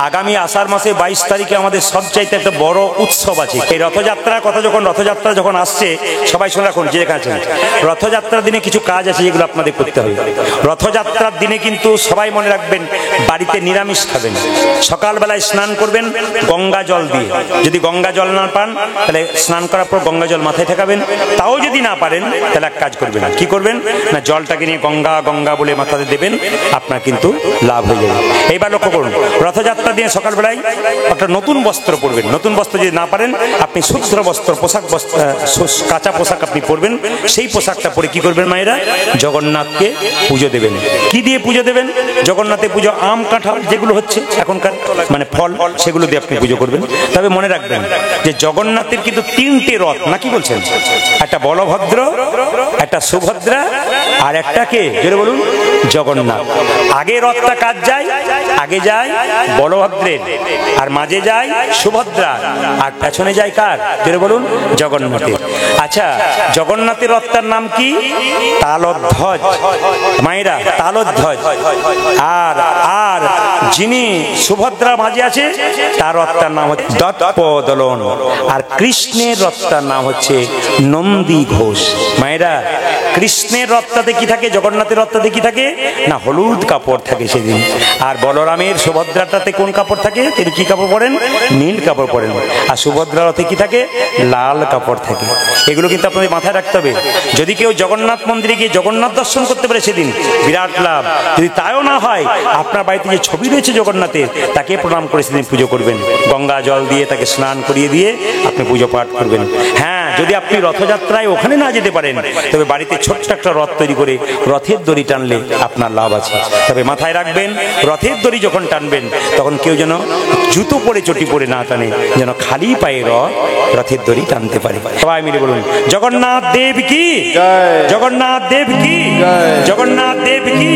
আগামী আষাঢ় মাসে 22 তারিখে আমাদের সবচাইতে একটা বড় উৎসব আছে। এই রথযাত্রার কথা রথযাত্রা যখন আসছে, সবাই শুনে রাখুন যে যেখানে আছেন, রথযাত্রার দিনে কিছু কাজ আছে যেগুলো আপনাদের করতে হবে। রথযাত্রার দিনে কিন্তু সবাই মনে রাখবেন, বাড়িতে নিরামিষ খাবেন। সকালবেলায় স্নান করবেন গঙ্গা জল দিয়ে। যদি গঙ্গা জল না পান তাহলে স্নান করার পর গঙ্গা জল মাথায় ঠেকাবেন। তাও যদি না পারেন তাহলে এক কাজ করবেন, কি করবেন না, জলটাকে নিয়ে গঙ্গা গঙ্গা বলে মাথাতে দেবেন, আপনার কিন্তু লাভ হয়ে যাবে। এইবার লক্ষ্য করুন, রথযাত্রা দিয়ে সকালবেলায় একটা নতুন বস্ত্র পরবেন। নতুন বস্ত্র যদি না পারেন, আপনি শুদ্ধ বস্ত্র পোশাক, কাঁচা পোশাক আপনি পরবেন। সেই পোশাকটা পরে কি করবেন মায়েরা, জগন্নাথকে পুজো দেবেন। কি দিয়ে পুজো দেবেন? জগন্নাথের পুজো আম কাঁঠাল যেগুলো হচ্ছে এখনকার মানে ফল, সেগুলো দিয়ে আপনি পুজো করবেন। তবে মনে রাখবেন যে জগন্নাথের কিন্তু 3টে রথ, না কি বলছেন? একটা বলভদ্র, একটা সুভদ্রা, আর একটা কে জোরে বলুন, জগন্নাথ। আগে রথটা কাজ যায়, আগে যায় বলভদ্রের, আর মাঝে যায় সুভদ্রা, আর পেছনে যায় কার জোরে বলুন, জগন্নাথের। আচ্ছা, জগন্নাথের রথটার নাম কি? তালধ্বজ। মায়েরা, তালধ্বজ। আর আর যিনি সুভদ্রা মাঝে আছে, তার রথটার নাম হচ্ছে দর্পদলন। আর কৃষ্ণের রথটার নাম হচ্ছে নন্দী ঘোষ। মায়েরা, কৃষ্ণের রথটাতে কি থাকে, জগন্নাথের রথটাতে কি থাকে না, হলুদ কাপড় থাকে সেদিন। আর বলরামের সুভদ্রাটাতে কোন কাপড় থাকে? তিনি কি কাপড় পরেন? নীল কাপড় পরেন। আর সুভদ্রার রথে কি থাকে? লাল কাপড় থাকে। এগুলো কিন্তু আপনাদের মাথায় রাখতে হবে। যদি কেউ জগন্নাথ মন্দিরে গিয়ে জগন্নাথ দর্শন করতে পারে সেদিন বিরাট লাভ। যদি তাইও না হয়, আপনার বাড়িতে যে ছবি রয়েছে জগন্নাথের, তাকে প্রণাম করে সেদিন পুজো করবেন। গঙ্গা জল দিয়ে তাকে স্নান করিয়ে দিয়ে আপনি পুজো পাঠ করবেন। হ্যাঁ, যদি আপনি রথযাত্রায় ওখানে না যেতে পারেন, তবে বাড়িতে ছোট্ট একটা রথ তৈরি করে রথের দড়ি টানলে আপনার লাভ আছে। তবে মাথায় রাখবেন, রথের দড়ি যখন টানবেন তখন কেউ যেন জুতো পরে চটি পরে না টানে, যেন খালি পায়ে রথের দড়ি টানতে পারে। সবাই মিলে বলুন, জগন্নাথ দেব কি, জগন্নাথ দেব কি, জগন্নাথ দেব কি,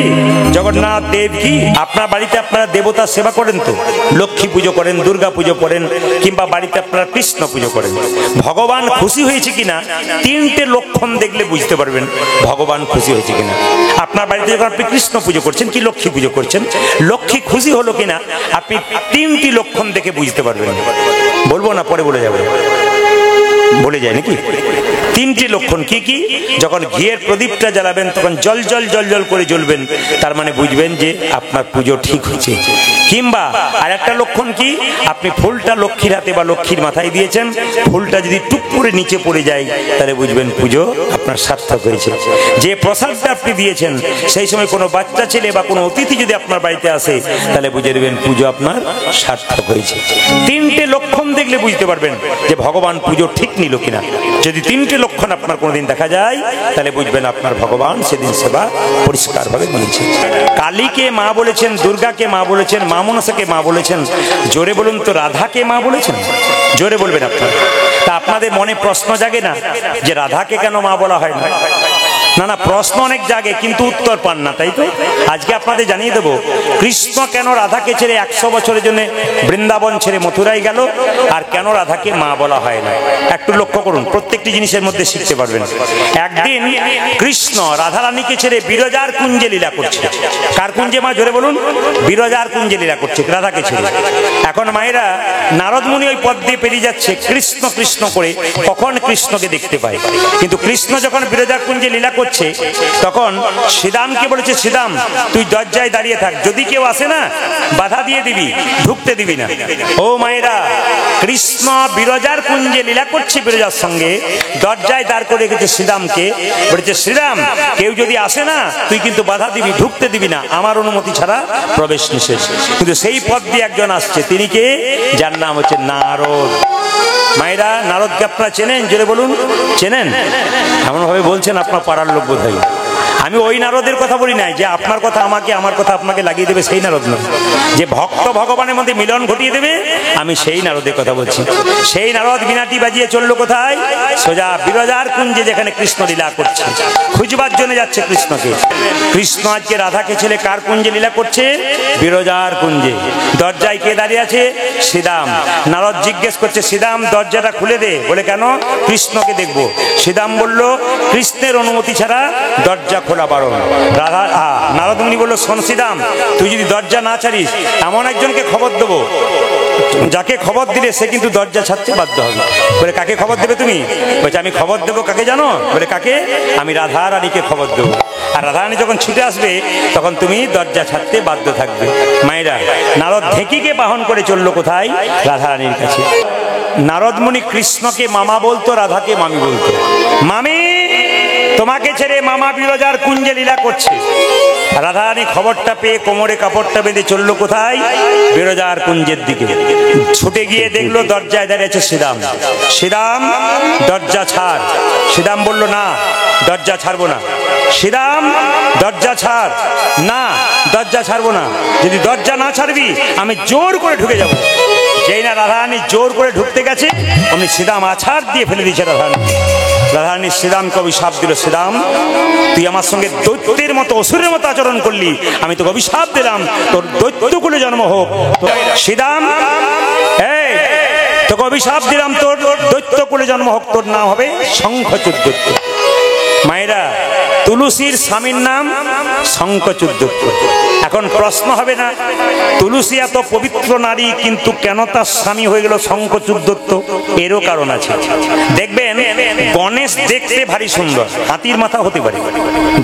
জগন্নাথ দেব কি। আপনার বাড়িতে আপনারা দেবতার সেবা করেন তো, লক্ষ্মী পুজো করেন, দুর্গা পুজো করেন, কিংবা বাড়িতে আপনারা কৃষ্ণ পুজো করেন। ভগবান খুশি হয়েছে কিনা 3টে লক্ষণ দেখলে বুঝতে পারবেন ভগবান খুশি হয়েছে কিনা। আপনার বাড়িতে যখন আপনি কৃষ্ণ পুজো করছেন কি লক্ষ্মী পুজো করছেন, লক্ষ্মী খুশি হলো কিনা আপনি 3টি লক্ষণ দেখে বুঝতে পারবেন। বলবো না, পরে বলে যাবে, বলে যায় নাকি? 3টি লক্ষণ কি কি? যখন ঘিয়ের প্রদীপটা জ্বালাবেন তখন জল জল জল জল করে জ্বলবেন, তার মানে বুঝবেন যে আপনার পুজো ঠিক হচ্ছে। কিংবা আর একটা লক্ষণ কি, আপনি ফুলটা লক্ষ্মীর হাতে বা লক্ষ্মীর মাথায় দিয়েছেন, ফুলটা যদি টুক করে নিচে পড়ে যায় তাহলে বুঝবেন পুজো আপনার সার্থক হয়েছে। যে প্রসাদটা আপনি দিয়েছেন সেই সময় কোনো বাচ্চা ছেলে বা কোনো অতিথি যদি আপনার বাড়িতে আসে, তাহলে বুঝে দেবেন পুজো আপনার সার্থক হয়েছে। 3টে লক্ষণ দেখলে বুঝতে পারবেন যে ভগবান পুজো ঠিক নিল কিনা। যদি 3টে লক্ষণ আপনার কোনোদিন দেখা যায়, তাহলে বুঝবেন আপনার ভগবান সেদিন সেবা পরিষ্কারভাবে নিয়েছে। কালীকে মা বলেছেন, দুর্গাকে মা বলেছেন, মা মনসাকে মা বলেছেন। জোরে বলুন তো, রাধাকে মা বলেছেন? জোরে বলবেন আপনারা। তা আপনাদের মনে প্রশ্ন জাগে না যে রাধাকে কেন মা বলা হয় না? না না, প্রশ্ন অনেক জাগে কিন্তু উত্তর পান না, তাই তো? আজকে আপনাদের জানিয়ে দেবো কৃষ্ণ কেন রাধাকে ছেড়ে 100 বছরের জন্য বৃন্দাবন ছেড়ে মথুরায় গেল, আর কেন রাধাকে মা বলা হয় না। একটু লক্ষ্য করুন, প্রত্যেকটি জিনিসের মধ্যে শিখতে পারবেন। একদিন কৃষ্ণ রাধারানীকে ছেড়ে বিরজার কুঞ্জে লীলা করছে। কার কুঞ্জে মা? জোরে বলুন। বিরজার কুঞ্জে লীলা করছে রাধাকে ছেড়ে। এখন মায়েরা, নারদ মুনি ওই পথ দিয়ে পেরিয়ে যাচ্ছে কৃষ্ণ কৃষ্ণ করে, কখন কৃষ্ণকে দেখতে পায়। কিন্তু কৃষ্ণ যখন বিরজার কুঞ্জে লীলা করছে, তখন শ্রীরামকে বলেছে, শ্রীরাম তুই দরজায় দাঁড়িয়ে থাক, যদি কেউ আসে না বাধা দিয়ে দিবি, ঢুকতে দিবি না। ও মায়েরা, কৃষ্ণ বিরজার কুঞ্জে লীলা করছে বিরজার সঙ্গে, দরজায় দাঁড় করে রেখেছে শ্রীরামকে, বলেছে শ্রীরাম কেউ যদি আসে না তুই কিন্তু বাধা দিবি, ঢুকতে দিবি না, আমার অনুমতি ছাড়া প্রবেশ নিষেধ। কিন্তু সেই পথ দিয়ে একজন আসছে, তিনি কে? যার নাম হচ্ছে নারদ। মায়েরা, নারদকে আপনারা চেনেন? জোরে বলুন, চেনেন? এমন ভাবে বলছেন আপনার পাড়ার লোক বোধ হয়। আমি ওই নারদের কথা বলি নাই যে আপনার কথা আমাকে, আমার কথা আপনাকে লাগিয়ে দেবে, সেই নারদ নয়। যে ভক্ত ভগবানের মধ্যে মিলন ঘটিয়ে দেবে, আমি সেই নারদের কথা বলছি। সেই নারদ বিনাটি বাজিয়ে চললো কোথায়? সোজা বিরজার কুঞ্জে, যেখানে কৃষ্ণ লীলা করছে। খুঁজবার জন্য যাচ্ছে কৃষ্ণকে। কৃষ্ণ আজকে রাধাকে ছেলে কার কুঞ্জে লীলা করছে? বিরজার কুঞ্জে। দরজায় কে দাঁড়িয়ে আছে? শ্রীরাম। নারদ জিজ্ঞেস করছে, শ্রীরাম দরজাটা খুলে দে। বলে কেন? কৃষ্ণকে দেখবো। শ্রীরাম বলল, কৃষ্ণের অনুমতি ছাড়া দরজা খোলা খোলা বারণ। রাধা নারদ মুনি বলল, শোন শ্রীরাম, তুই যদি দরজা না ছাড়িস এমন একজনকে খবর দেবো, যাকে খবর দিলে সে কিন্তু দরজা ছাড়তে বাধ্য হবে। বলে কাকে খবর দেবে তুমি? বলছে আমি খবর দেবো কাকে জানো? বলে কাকে? আমি রাধা রানীকে খবর দেবো, আর রাধা রানী যখন ছুটে আসবে তখন তুমি দরজা ছাড়তে বাধ্য থাকবে। মায়েরা, নারদ ঢেকিকে বাহন করে চললো কোথায়? রাধা রানীর কাছে। নারদ মুনি কৃষ্ণকে মামা বলতো, রাধাকে মামি বলতো। মামি, তোমাকে ছেড়ে মামা বিরজার কুঞ্জে লীলা করছে। রাধা রানী খবরটা পেয়ে কোমরে কাপড়টা বেঁধে চললো কোথায়? বিরজার কুঞ্জের দিকে। ছুটে গিয়ে দেখলো দরজায় দাঁড়িয়েছে শ্রীরাম। শ্রীরাম, দরজা ছাড়। শ্রীরাম বলল, না, দরজা ছাড়বো না। শ্রীরাম, দরজা ছাড়। না, দরজা ছাড়বো না। যদি দরজা না ছাড়বি আমি জোর করে ঢুকে যাবো। যেই না রাধা রানী জোর করে ঢুকতে গেছে অমনি শ্রীরাম আছাড় দিয়ে ফেলে দিয়েছে রাধা রানী। রাধা রানী শ্রীরামকে অভিশাপ দিল, শ্রীরাম, তুই আমার সঙ্গে দৈত্যের মতো, অসুরের মতো আচরণ করলি, আমি তোকে অভিশাপ দিলাম, তোর দৈত্যকুলে জন্ম হোক। শ্রীরাম, এই তোকে অভিশাপ দিলাম, তোর দৈত্যকুলে জন্ম হোক, তোর নাম হবে শঙ্খচূড় দৈত্য। মায়েরা, তুলসীর স্বামীর নাম শঙ্খচূড় দৈত্য। এখন প্রশ্ন হবে না, তুলসী এত পবিত্র নারী, কিন্তু কেন তার স্বামী হয়ে গেল শঙ্খচূড় দৈত্য? এরও কারণ আছে। দেখবেন, গণেশ দেখতে ভারী সুন্দর, হাতির মাথা হতে পারে,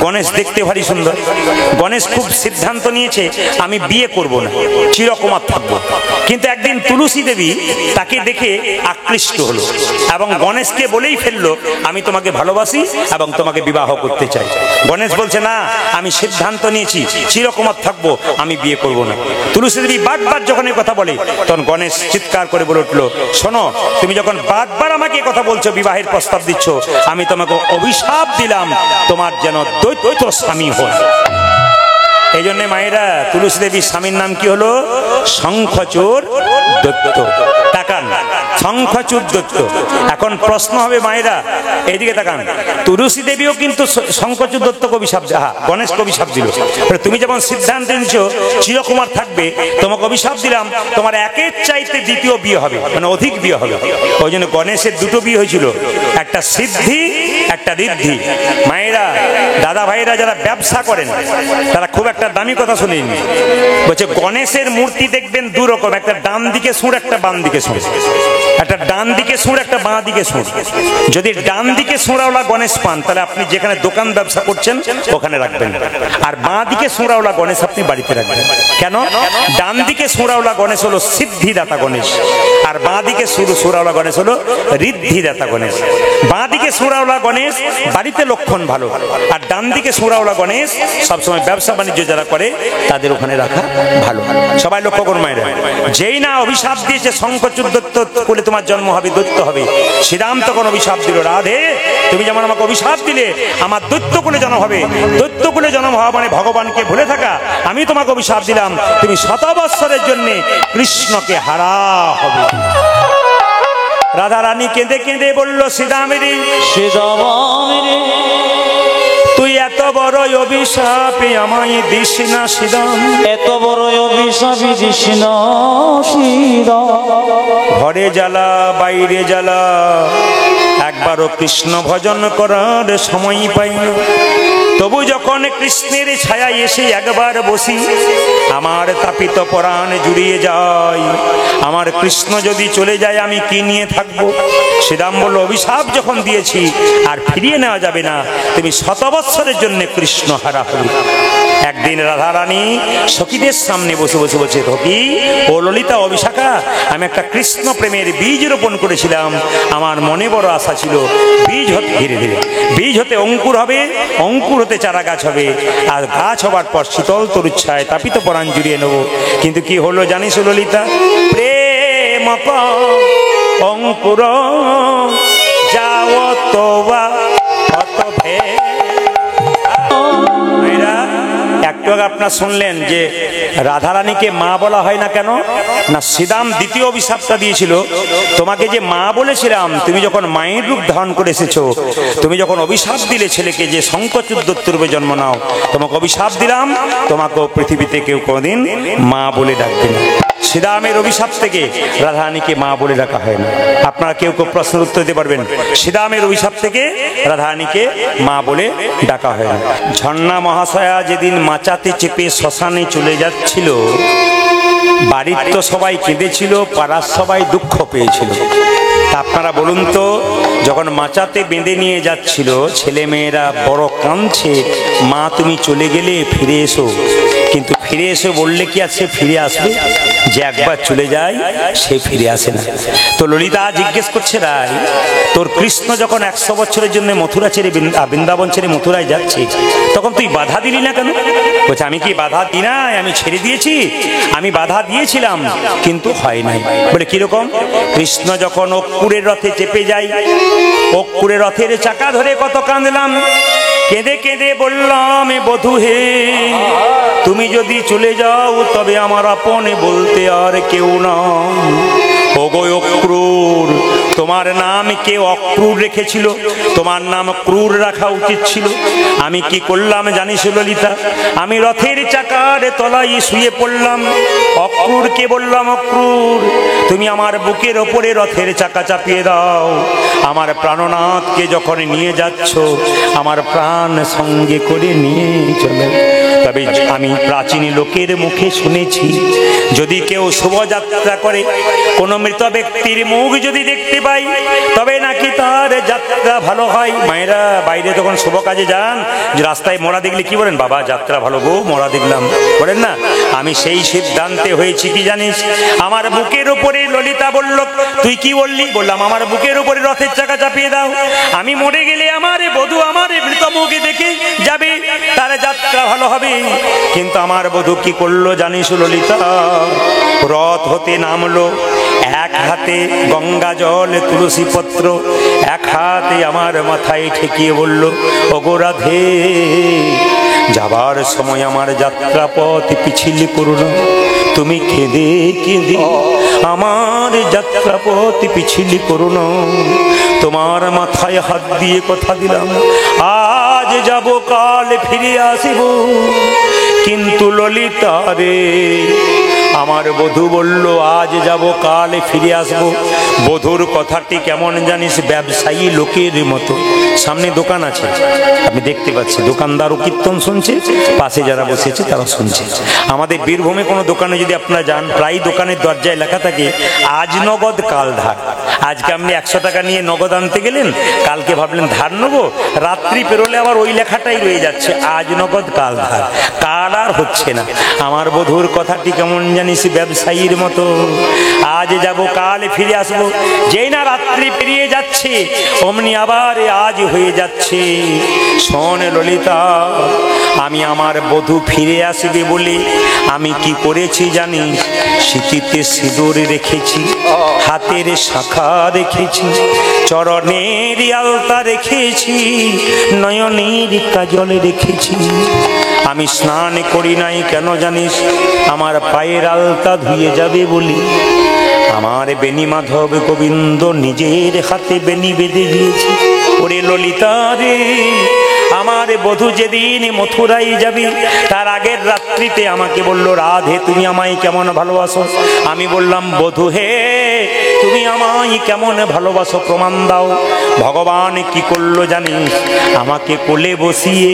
গণেশ দেখতে ভারী সুন্দর। গণেশ খুব সিদ্ধান্ত নিয়েছে আমি বিয়ে করব না, চিরকুমার থাকবো। কিন্তু একদিন তুলসী দেবী তাকে দেখে আকৃষ্ট হলো এবং গণেশকে বলেই ফেললো, আমি তোমাকে ভালোবাসি এবং তোমাকে বিবাহ করতে চাই। গণেশ বলছে, না, আমি সিদ্ধান্ত নিয়েছি চিরকুমার থাকবো, আমি বিয়ে করব না। তুলসী দেবী বারবার যখন এই কথা বলে তখন গণেশ চিৎকার করে বলে উঠলো, শোনো, তুমি যখন বারবার আমাকে এই কথা বলছো, বিবাহের প্রস্তাব দিচ্ছ, আমি তোমাকে অভিশাপ দিলাম তোমার যেন দৈত্য স্বামী হয়। এই জন্য মায়েরা, তুলসী দেবীর স্বামীর নাম কি হলো? শঙ্খচূড় দৈত্য। তাকান, শঙ্খচূড় দৈত্য। এখন প্রশ্ন হবে মায়েরা, এইদিকে তাকান, তুলসী দেবীও কিন্তু শঙ্খচূড় দৈত্যকে অভিশাপ, গণেশকে অভিশাপ দিল। তুমি যেমন সিদ্ধান্ত নিচ্ছ চিরকুমার থাকবে, তোমাকে অভিশাপ দিলাম তোমার একের চাইতে দ্বিতীয় বিয়ে হবে, মানে অধিক বিয়ে হবে। ওই জন্য গণেশের দুটো বিয়ে হয়েছিল, একটা সিদ্ধি, একটা ঋদ্ধি। মায়েরা, দাদা ভাইরা যারা ব্যবসা করেন তারা খুব একটা দামি কথা শুনেন। বলছে গণেশের মূর্তি দেখবেন দু রকম, একটা ডান দিকে সুর, একটা বাম দিকে সুর। একটা ডান দিকে সুর, একটা বাঁ দিকে সুর। যদি ডান দিকে সুরাওলা গণেশ পান তাহলে আপনি যেখানে দোকান ব্যবসা করছেন ওখানে রাখবেন, আর বাঁ দিকে সুরাওলা গণেশ আপনি বাড়িতে রাখবেন। কেন? ডান দিকে সুরাওলা গণেশ হলো সিদ্ধিদাতা গণেশ, আর বাঁ দিকে সুরাওলা গণেশ হলো ঋদ্ধিদাতা গণেশ। বাঁ দিকে সুরাওলা গণেশ বাড়িতে লক্ষণ ভালো, আর ডান দিকে সুরাওলা গণেশ সবসময় ব্যবসা বাণিজ্য যারা করে তাদের ওখানে রাখা ভালো। সবাই লক্ষ্য করুন মায়েরা, যেই না অভিশাপ দিয়েছে শঙ্খচূড় দৈত্য কুলে তোমার জন্ম হবে, দৈত্য হবে, শ্রীরাম তখন অভিশাপ দিল, রাধে, তুমি যেমন আমাকে অভিশাপ দিলে আমার দৈত্য কুলে জন্ম হবে, দৈত্য কুলে জন্ম হওয়া মানে ভগবানকে ভুলে থাকা, আমি তোমাকে অভিশাপ দিলাম তুমি 100 বৎসরের জন্য কৃষ্ণকে হারা হবে। রাধা রানী কেঁদে কেঁদে বলল, শ্রীরামেরই, শ্রীরামেরই, তুই এত বড় অভিশাপে আমায় দিস না শ্রীরাম, এত বড় অভিশাপে দিস না শ্রীরাম। ঘরে জ্বালা বাইরে জ্বালা, একবারও কৃষ্ণ ভজন করার সময় পাই না। তবু যখন কৃষ্ণের ছায়ায় এসে একবার বসি, আমার তাপিত পরাণ জুড়িয়ে যায়। আমার কৃষ্ণ যদি চলে যায় আমি কি নিয়ে থাকবো? শ্রীরাম বলল, অভিশাপ যখন দিয়েছি আর ফিরিয়ে নেওয়া যাবে না, তুমি 100 বৎসরের জন্য কৃষ্ণ হারা হবে। একদিন রাধা রানী সখীদের সামনে বসে বসে বলছে, সখী ও ললিতা ও বিশাখা, আমি একটা কৃষ্ণ প্রেমের বীজ রোপণ করেছিলাম, আমার মনে বড় আশা ছিল বীজ হতে ধীরে ধীরে বীজ হতে অঙ্কুর হবে, অঙ্কুর হতে চারা গাছ হবে, আর গাছ হবার পর শীতল তরুচ্ছায় তাপিত পরাণ জুড়িয়ে নেব। কিন্তু কি হলো জানিস ললিতা? প্রেম অঙ্কুর যাও তোবা কত ভে। একটু আগে আপনারা শুনলেন যে রাধারানীকে মা বলা হয় না কেন? না, শ্রীরাম দ্বিতীয় অভিশাপটা দিয়েছিল, তোমাকে যে মা বলেছিলাম তুমি যখন মায়ের রূপ ধারণ করে এসেছো, তুমি যখন অভিশাপ দিলে ছেলেকে যে শঙ্খচূড় দৈত্যের রূপে জন্ম নাও, তোমাকে অভিশাপ দিলাম তোমাকে পৃথিবীতে কেউ কোনোদিন মা বলে ডাকবে না। শ্রীরামের অভিশাপ থেকে রাধারানীকে মা বলে ডাকা হয় না। আপনারা কেউ কেউ প্রশ্নের উত্তর দিতে পারবেন। শ্রীরামের অভিশাপ থেকে রাধারানীকে মা বলে ডাকা হয় না। ঝর্ণা মহাশয়া যেদিন মাচাতে চেপে শ্মশানে চলে যাচ্ছিল, বাড়ির তো সবাই কেঁদেছিল, পাড়ার সবাই দুঃখ পেয়েছিল। তা আপনারা বলুন তো, যখন মাচাতে বেঁধে নিয়ে যাচ্ছিল, ছেলে মেয়েরা বড় কাঁদছে, মা তুমি চলে গেলে ফিরে এসো। কিন্তু ফিরে এসে বললে কি আর সে ফিরে আসবে? যে একবার চলে যায় সে ফিরে আসে না। তো ললিতা জিজ্ঞেস করছে, রায় তোর কৃষ্ণ যখন 100 বছরের জন্য মথুরা ছেড়ে বৃন্দাবন ছেড়ে মথুরায় যাচ্ছে, তখন তুই বাধা দিলি না কেন? বলছে, আমি কি বাধা দিই নাই, আমি ছেড়ে দিয়েছি। আমি বাধা দিয়েছিলাম কিন্তু হয় নাই। বলে কিরকম? কৃষ্ণ যখন অক্কুরের রথে চেপে যায়, অক্কুরের রথের চাকা ধরে কত কাঁদলাম, কেঁদে কেঁদে বললাম, বধূ হে তুমি যদি চলে যাও তবে আমার আপনে বলতে আর কেউ না। ওগো অক্রূর, তোমার নাম কে অক্রূর রেখেছিল? তোমার নাম ক্রূর রাখা উচিত ছিল। আমি কি করলাম জানিস ললিতা? আমি রথের চাকার তলায় শুয়ে পড়লাম, অক্রূরকে বললাম, অক্রূর তুমি আমার বুকের ওপরে রথের চাকা চাপিয়ে দাও। আমার প্রাণনাথকে যখন নিয়ে যাচ্ছ, আমার প্রাণ সঙ্গে করে নিয়ে চলো। তবে আমি প্রাচীন লোকের মুখে শুনেছি, যদি কেউ শোভাযাত্রা করে, কোনো মৃত ব্যক্তির মুখ যদি দেখতে পাই, তবে নাকি তার যাত্রা ভালো হয়। মায়েরা বাইরে যখন শুভ কাজে যান, রাস্তায় মরা দেখলে কি বলেন? বাবা যাত্রা ভালো গো, মরা দেখলাম, বলেন না? আমি সেই সিদ্ধান্তে হয়েছি কি জানিস? আমার বুকের উপরে ললিতা বলল, তুই কি বললি? বললাম আমার বুকের উপরে রথের চাকা চাপিয়ে দাও। আমি মরে গেলে আমার বধূ আমার মৃত মুখে দেখে যাবে, তার যাত্রা ভালো হবে। কিন্তু আমার বধূ কি করলো জানিস ললিতা? রথ হতে নামলো, এক হাতে গঙ্গা জল তুলসী পত্র, এক হাতে আমার মাথায় ঠেকিয়ে বলল, ওগো রাধে, যাবার সময় আমার যাত্রা পথ পিছিল করো না। তুমি কেঁদে কেঁদে আমার যাত্রা পথ পিছিল করো না। তোমার মাথায় হাত দিয়ে কথা দিলাম, আজ যাব কাল ফিরে আসিব। কিন্তু ললিতা রে, আমার বধূ বলল আজ যাব কাল ফিরে আসবো। বধূর কথাটি কেমন জানিস? ব্যবসায়ী লোকের মতো। সামনে দোকান আছে, আপনি দেখতে পাচ্ছেন, দোকানদারও কীর্তন শুনছে, পাশে যারা বসেছে তারা শুনছে। আমাদের বীরভূমে কোনো দোকানে যদি আপনারা যান, প্রায় দোকানের দরজায় লেখা থাকে আজ নগদ কাল ধার। আজকে আপনি 100 টাকা নিয়ে নগদ আনতে গেলেন, কালকে ভাবলেন ধার নেবো, রাত্রি পেরোলে আবার ওই লেখাটাই রয়ে যাচ্ছে, আজ নগদ কাল ধার। কাল আর হচ্ছে না। আমার বধূর কথাটি কেমন জানিস? ব্যবসায়ীর মতো। আজ যাব কাল ফিরে আসবো। যেই না রাত্রি পেরিয়ে যাচ্ছে, অমনি আবার আজ হয়ে যাচ্ছে। শোন ললিতা, আমি আমার বধূ ফিরে আসবে বলে আমি কি করেছি জানিস? সিঁথিতে সিঁদুর রেখেছি, হাতের শাখা রেখেছি, চরণের আলতা রেখেছি, নয়নের কাজল রেখেছি। আমি স্নান করি নাই কেন জানিস? আমার পায়ের আলতা ধুয়ে যাবে বলি। আমার বেণী মাধব গোবিন্দ নিজের হাতে বেণী বেঁধে দিয়েছি। ওরে ললিতা রে, আমার বধূ যেদিন মথুরায় যাবি, তার আগের রাত্রিতে আমাকে বলল, রাধে তুমি আমায় কেমন ভালোবাসো? আমি বললাম, বধূ হে তুমি আমায় কেমন ভালোবাসো প্রমাণ দাও। ভগবান কি করলো জানিস? আমাকে কোলে বসিয়ে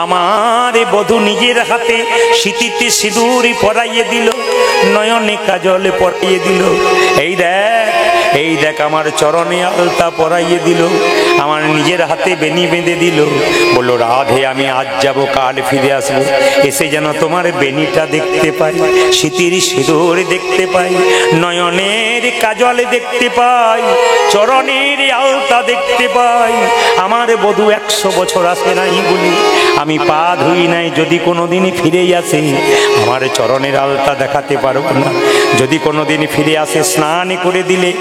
আমার বধূ নিজের হাতে সিঁথিতে সিঁদুর পরাইয়ে দিল, নয়নে কাজল পরাইয়ে দিল। এই দেখ, এই দেখ, আমার চরণে আলতা পরাইয়ে দিল, আমার নিজের হাতে বেণী বেঁধে দিল। বলল, রাধে আমি আজ যাব কাল ফিরে আসবো, এসে যেন তোমার বেণীটা দেখতে পাই, সিঁথির সিঁদুর দেখতে পাই, নয়নের কাজল দেখতে পাই, চরণের আলতা দেখতে পাই। আমার বধূ 100 বছর আসে নাই বলি আমি পা ধুই নাই। যদি কোনোদিন ফিরেই আসে, আমার চরণের আলতা দেখাতে পারবো না। যদি কোনোদিন ফিরে আসে, স্নান করে দিলে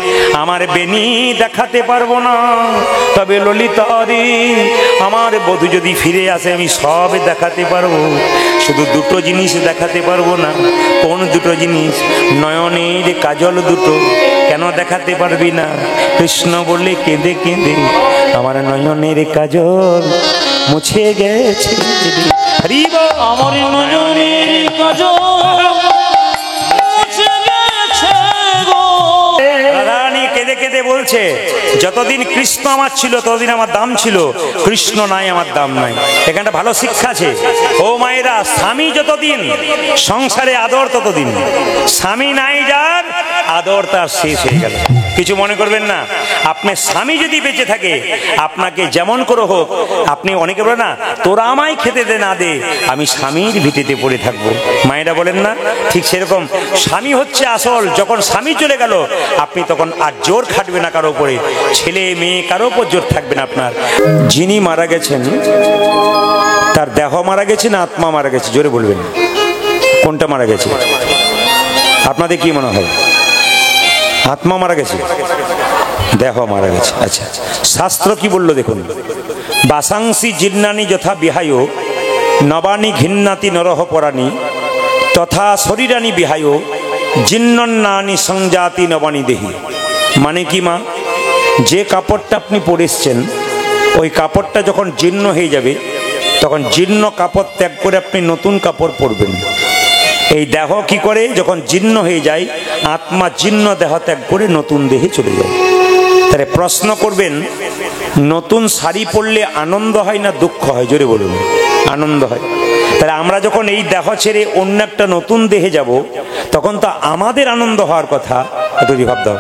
আমার বেণী দেখাতে পারবো না। তবে ললিতা রে, আমার বধূ যদি ফিরে আসে, আমি সব দেখাতে পারবো, শুধু দুটো জিনিস দেখাতে পারবো না। কোন দুটো জিনিস? নয়নের কাজল দুটো। কেন দেখাতে পারবি না? কৃষ্ণ বলে কেঁদে কেঁদে আমার নয়নের কাজল মুছে গেছে। আমার নয়নের কাজল মুছে গেছে। বলছে যতদিন কৃষ্ণ আমার ছিল ততদিন আমার দাম ছিল, কৃষ্ণ নাই আমার দাম নাই। এখানটা ভালো শিক্ষা আছে। ও মায়েরা, স্বামী যতদিন সংসারে আদর ততদিন, স্বামী নাই যার আদর তার শেষ হয়ে গেল। কিছু মনে করবেন না। আপনার স্বামী যদি বেঁচে থাকে আপনাকে যেমন করে হোক, আপনি অনেকে বলে না তোরা আমায় খেতে দে না দে, আমি স্বামীর ভিটেতে পড়ে থাকবো। মায়েরা বলেন না, ঠিক সেরকম স্বামী হচ্ছে আসল। যখন স্বামী চলে গেল আপনি তখন আর জোর খাটবে না কারো উপরে, ছেলে মেয়ে কারো উপর জোর থাকবে না আপনার। যিনি মারা গেছেন তার দেহ মারা গেছে না আত্মা মারা গেছে? জোরে বলবেন, কোনটা মারা গেছে? আপনাদের কি মনে হয়? আত্মা মারা গেছে, দেহ মারা গেছে। আচ্ছা, শাস্ত্র কি বললো দেখুন। বাসাংসি জিন্নানি যথা বিহায় নবানি ঘিন্নাতি নরহ পরাণী তথা শরীরানি বিহায় জিন্নন্নানি সংজাতি নবানি দেহি। মানে কি মা, যে কাপড়টা আপনি পরে এসছেন ওই কাপড়টা যখন জীর্ণ হয়ে যাবে তখন জীর্ণ কাপড় ত্যাগ করে আপনি নতুন কাপড় পরবেন। এই দেহ কি করে, যখন জীর্ণ হয়ে যায় আত্মা জীর্ণ দেহ ত্যাগ করে নতুন দেহে চলে যায়। তাহলে প্রশ্ন করবেন, নতুন শাড়ি পরলে আনন্দ হয় না দুঃখ হয়? জোরে বলুন। আনন্দ হয়। তাহলে আমরা যখন এই দেহ ছেড়ে অন্য একটা নতুন দেহে যাব তখন তো আমাদের আনন্দ হওয়ার কথা। একটু ভাব দাও,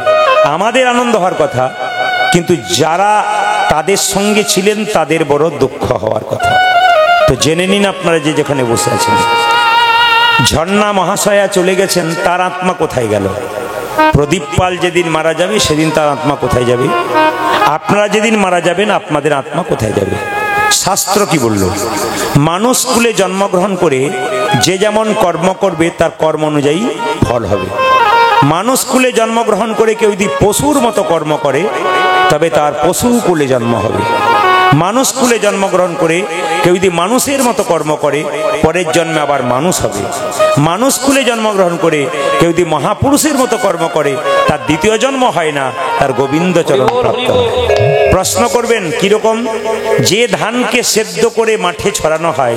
আমাদের আনন্দ হওয়ার কথা, কিন্তু যারা তাদের সঙ্গে ছিলেন তাদের বড় দুঃখ হওয়ার কথা। তো জেনে নিন আপনারা যে যেখানে বসে আছেন, ঝর্ণা মহাশয়া চলে গেছেন, তার আত্মা কোথায় গেল? প্রদীপ পাল যেদিন মারা যাবে সেদিন তার আত্মা কোথায় যাবে? আপনারা যেদিন মারা যাবেন আপনাদের আত্মা কোথায় যাবে? শাস্ত্র কি বলল? মানুষ কুলে জন্মগ্রহণ করে যে যেমন কর্ম করবে তার কর্ম অনুযায়ী ফল হবে। মানুষ কুলে জন্মগ্রহণ করে কেউ যদি পশুর মতো কর্ম করে তবে তার পশু কুলে জন্ম হবে। মানুষ কুলে জন্মগ্রহণ করে কেউ যদি মানুষের মতো কর্ম করে পরের জন্মে আবার মানুষ হবে। মানুষ কুলে জন্মগ্রহণ করে কেউ যদি মহাপুরুষের মতো কর্ম করে তার দ্বিতীয় জন্ম হয় না, তার গোবিন্দ চরণ প্রাপ্ত হয়। প্রশ্ন করবেন কিরকম? যে ধানকে সেদ্ধ করে মাঠে ছড়ানো হয়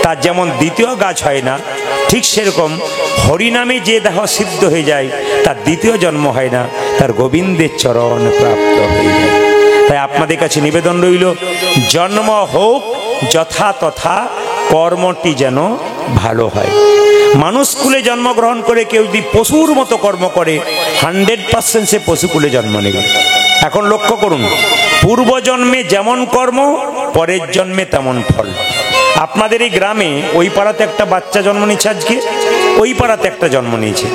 তার যেমন দ্বিতীয় গাছ হয় না, ঠিক সেরকম হরিনামে যে দেহ সিদ্ধ হয়ে যায় তার দ্বিতীয় জন্ম হয় না, তার গোবিন্দের চরণ প্রাপ্ত হয়ে যায়। তাই আপনাদের কাছে নিবেদন রইল, জন্ম হোক যথা তথা, কর্মটি যেন ভালো হয়। মানুষ কুলে জন্মগ্রহণ করে কেউ যদি পশুর মতো কর্ম করে 100% সে পশুকুলে জন্ম নেবে। এখন লক্ষ্য করুন, পূর্বজন্মে যেমন কর্ম পরের জন্মে তেমন ফল। আপনাদের এই গ্রামে ওই পাড়াতে একটা বাচ্চা জন্ম নিয়েছে, আজকে ওই পাড়াতে একটা জন্ম নিয়েছে।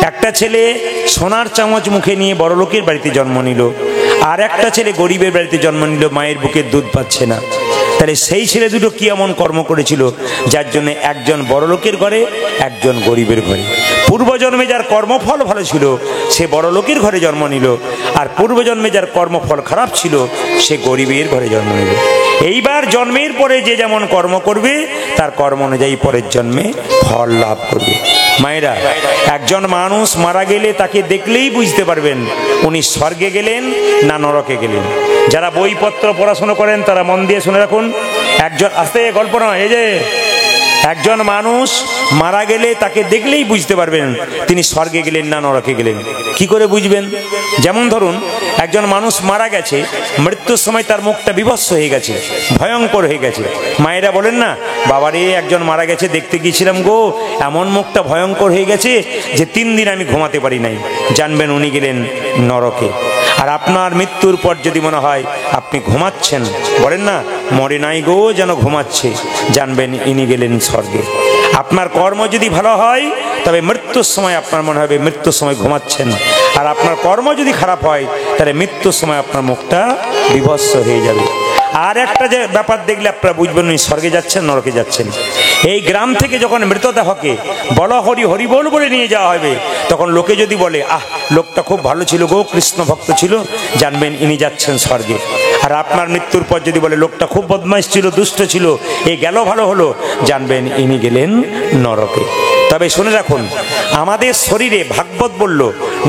একটা ছেলে সোনার চামচ মুখে নিয়ে বড় লোকের বাড়িতে জন্ম নিল, আর একটা ছেলে গরিবের বাড়িতে জন্ম নিল, মায়ের বুকের দুধ পাচ্ছে না। তাহলে সেই ছেলে দুটো কি এমন কর্ম করেছিল যার জন্য একজন বড় লোকের ঘরে একজন গরিবের ঘরে? পূর্বজন্মে যার কর্মফল ভালো ছিল সে বড় লোকের ঘরে জন্ম নিল, আর পূর্বজন্মে যার কর্মফল খারাপ ছিল সে গরিবের ঘরে জন্ম নিল। এইবার জন্মের পরে যে যেমন কর্ম করবে তার কর্ম অনুযায়ী পরের জন্মে ফল লাভ করবে। মায়েরা, একজন মানুষ মারা গেলে তাকে দেখলেই বুঝতে পারবেন উনি স্বর্গে গেলেন না নরকে গেলেন। যারা বইপত্র পড়াশোনা করেন তারা মন দিয়ে শুনে রাখুন। একজন, আস্তে গল্প নয়, এই যে একজন মানুষ মারা গেলে তাকে দেখলেই বুঝতে পারবেন তিনি স্বর্গে গেলেন না নরকে গেলেন। কি করে বুঝবেন? যেমন ধরুন একজন মানুষ মারা গেছে, মৃত্যুর সময় তার মুখটা বিভৎস হয়ে গেছে, ভয়ঙ্কর হয়ে গেছে। মায়েরা বলেন না, বাবারে একজন মারা গেছে দেখতে গিয়েছিলাম গো, এমন মুখটা ভয়ঙ্কর হয়ে গেছে যে 3 দিন আমি ঘুমাতে পারি নাই, জানবেন উনি গেলেন নরকে। আর আপনার মৃত্যুর পর যদি মনে হয় আপনি ঘুমাচ্ছেন, বলেন না মরে নাই গো যেন ঘুমাচ্ছে, জানবেন ইনি গেলেন স্বর্গে। আপনার কর্ম যদি ভালো হয় তবে মৃত্যুর সময় আপনার মনে হবে মৃত্যুর সময় ঘুমাচ্ছেন, আর আপনার কর্ম যদি খারাপ হয় তাহলে মৃত্যুর সময় আপনার মুখটা বিভৎস হয়ে যাবে। আর একটা যে ব্যাপার দেখলে আপনারা বুঝবেন উনি স্বর্গে যাচ্ছেন নরকে যাচ্ছেন। এই গ্রাম থেকে যখন মৃতদেহকে বড় হরি হরি বল বলে নিয়ে যাওয়া হবে তখন লোকে যদি বলে আহ লোকটা খুব ভালো ছিল গো, কৃষ্ণ ভক্ত ছিল, জানবেন ইনি যাচ্ছেন স্বর্গে। আর আপনার মৃত্যুর পর যদি বলে লোকটা খুব বদমাইশ ছিল, দুষ্ট ছিল, এই গেল ভালো হলো, জানবেন ইনি গেলেন নরকে। তবে শুনে রাখুন, আমাদের শরীরে ভাগবত বলল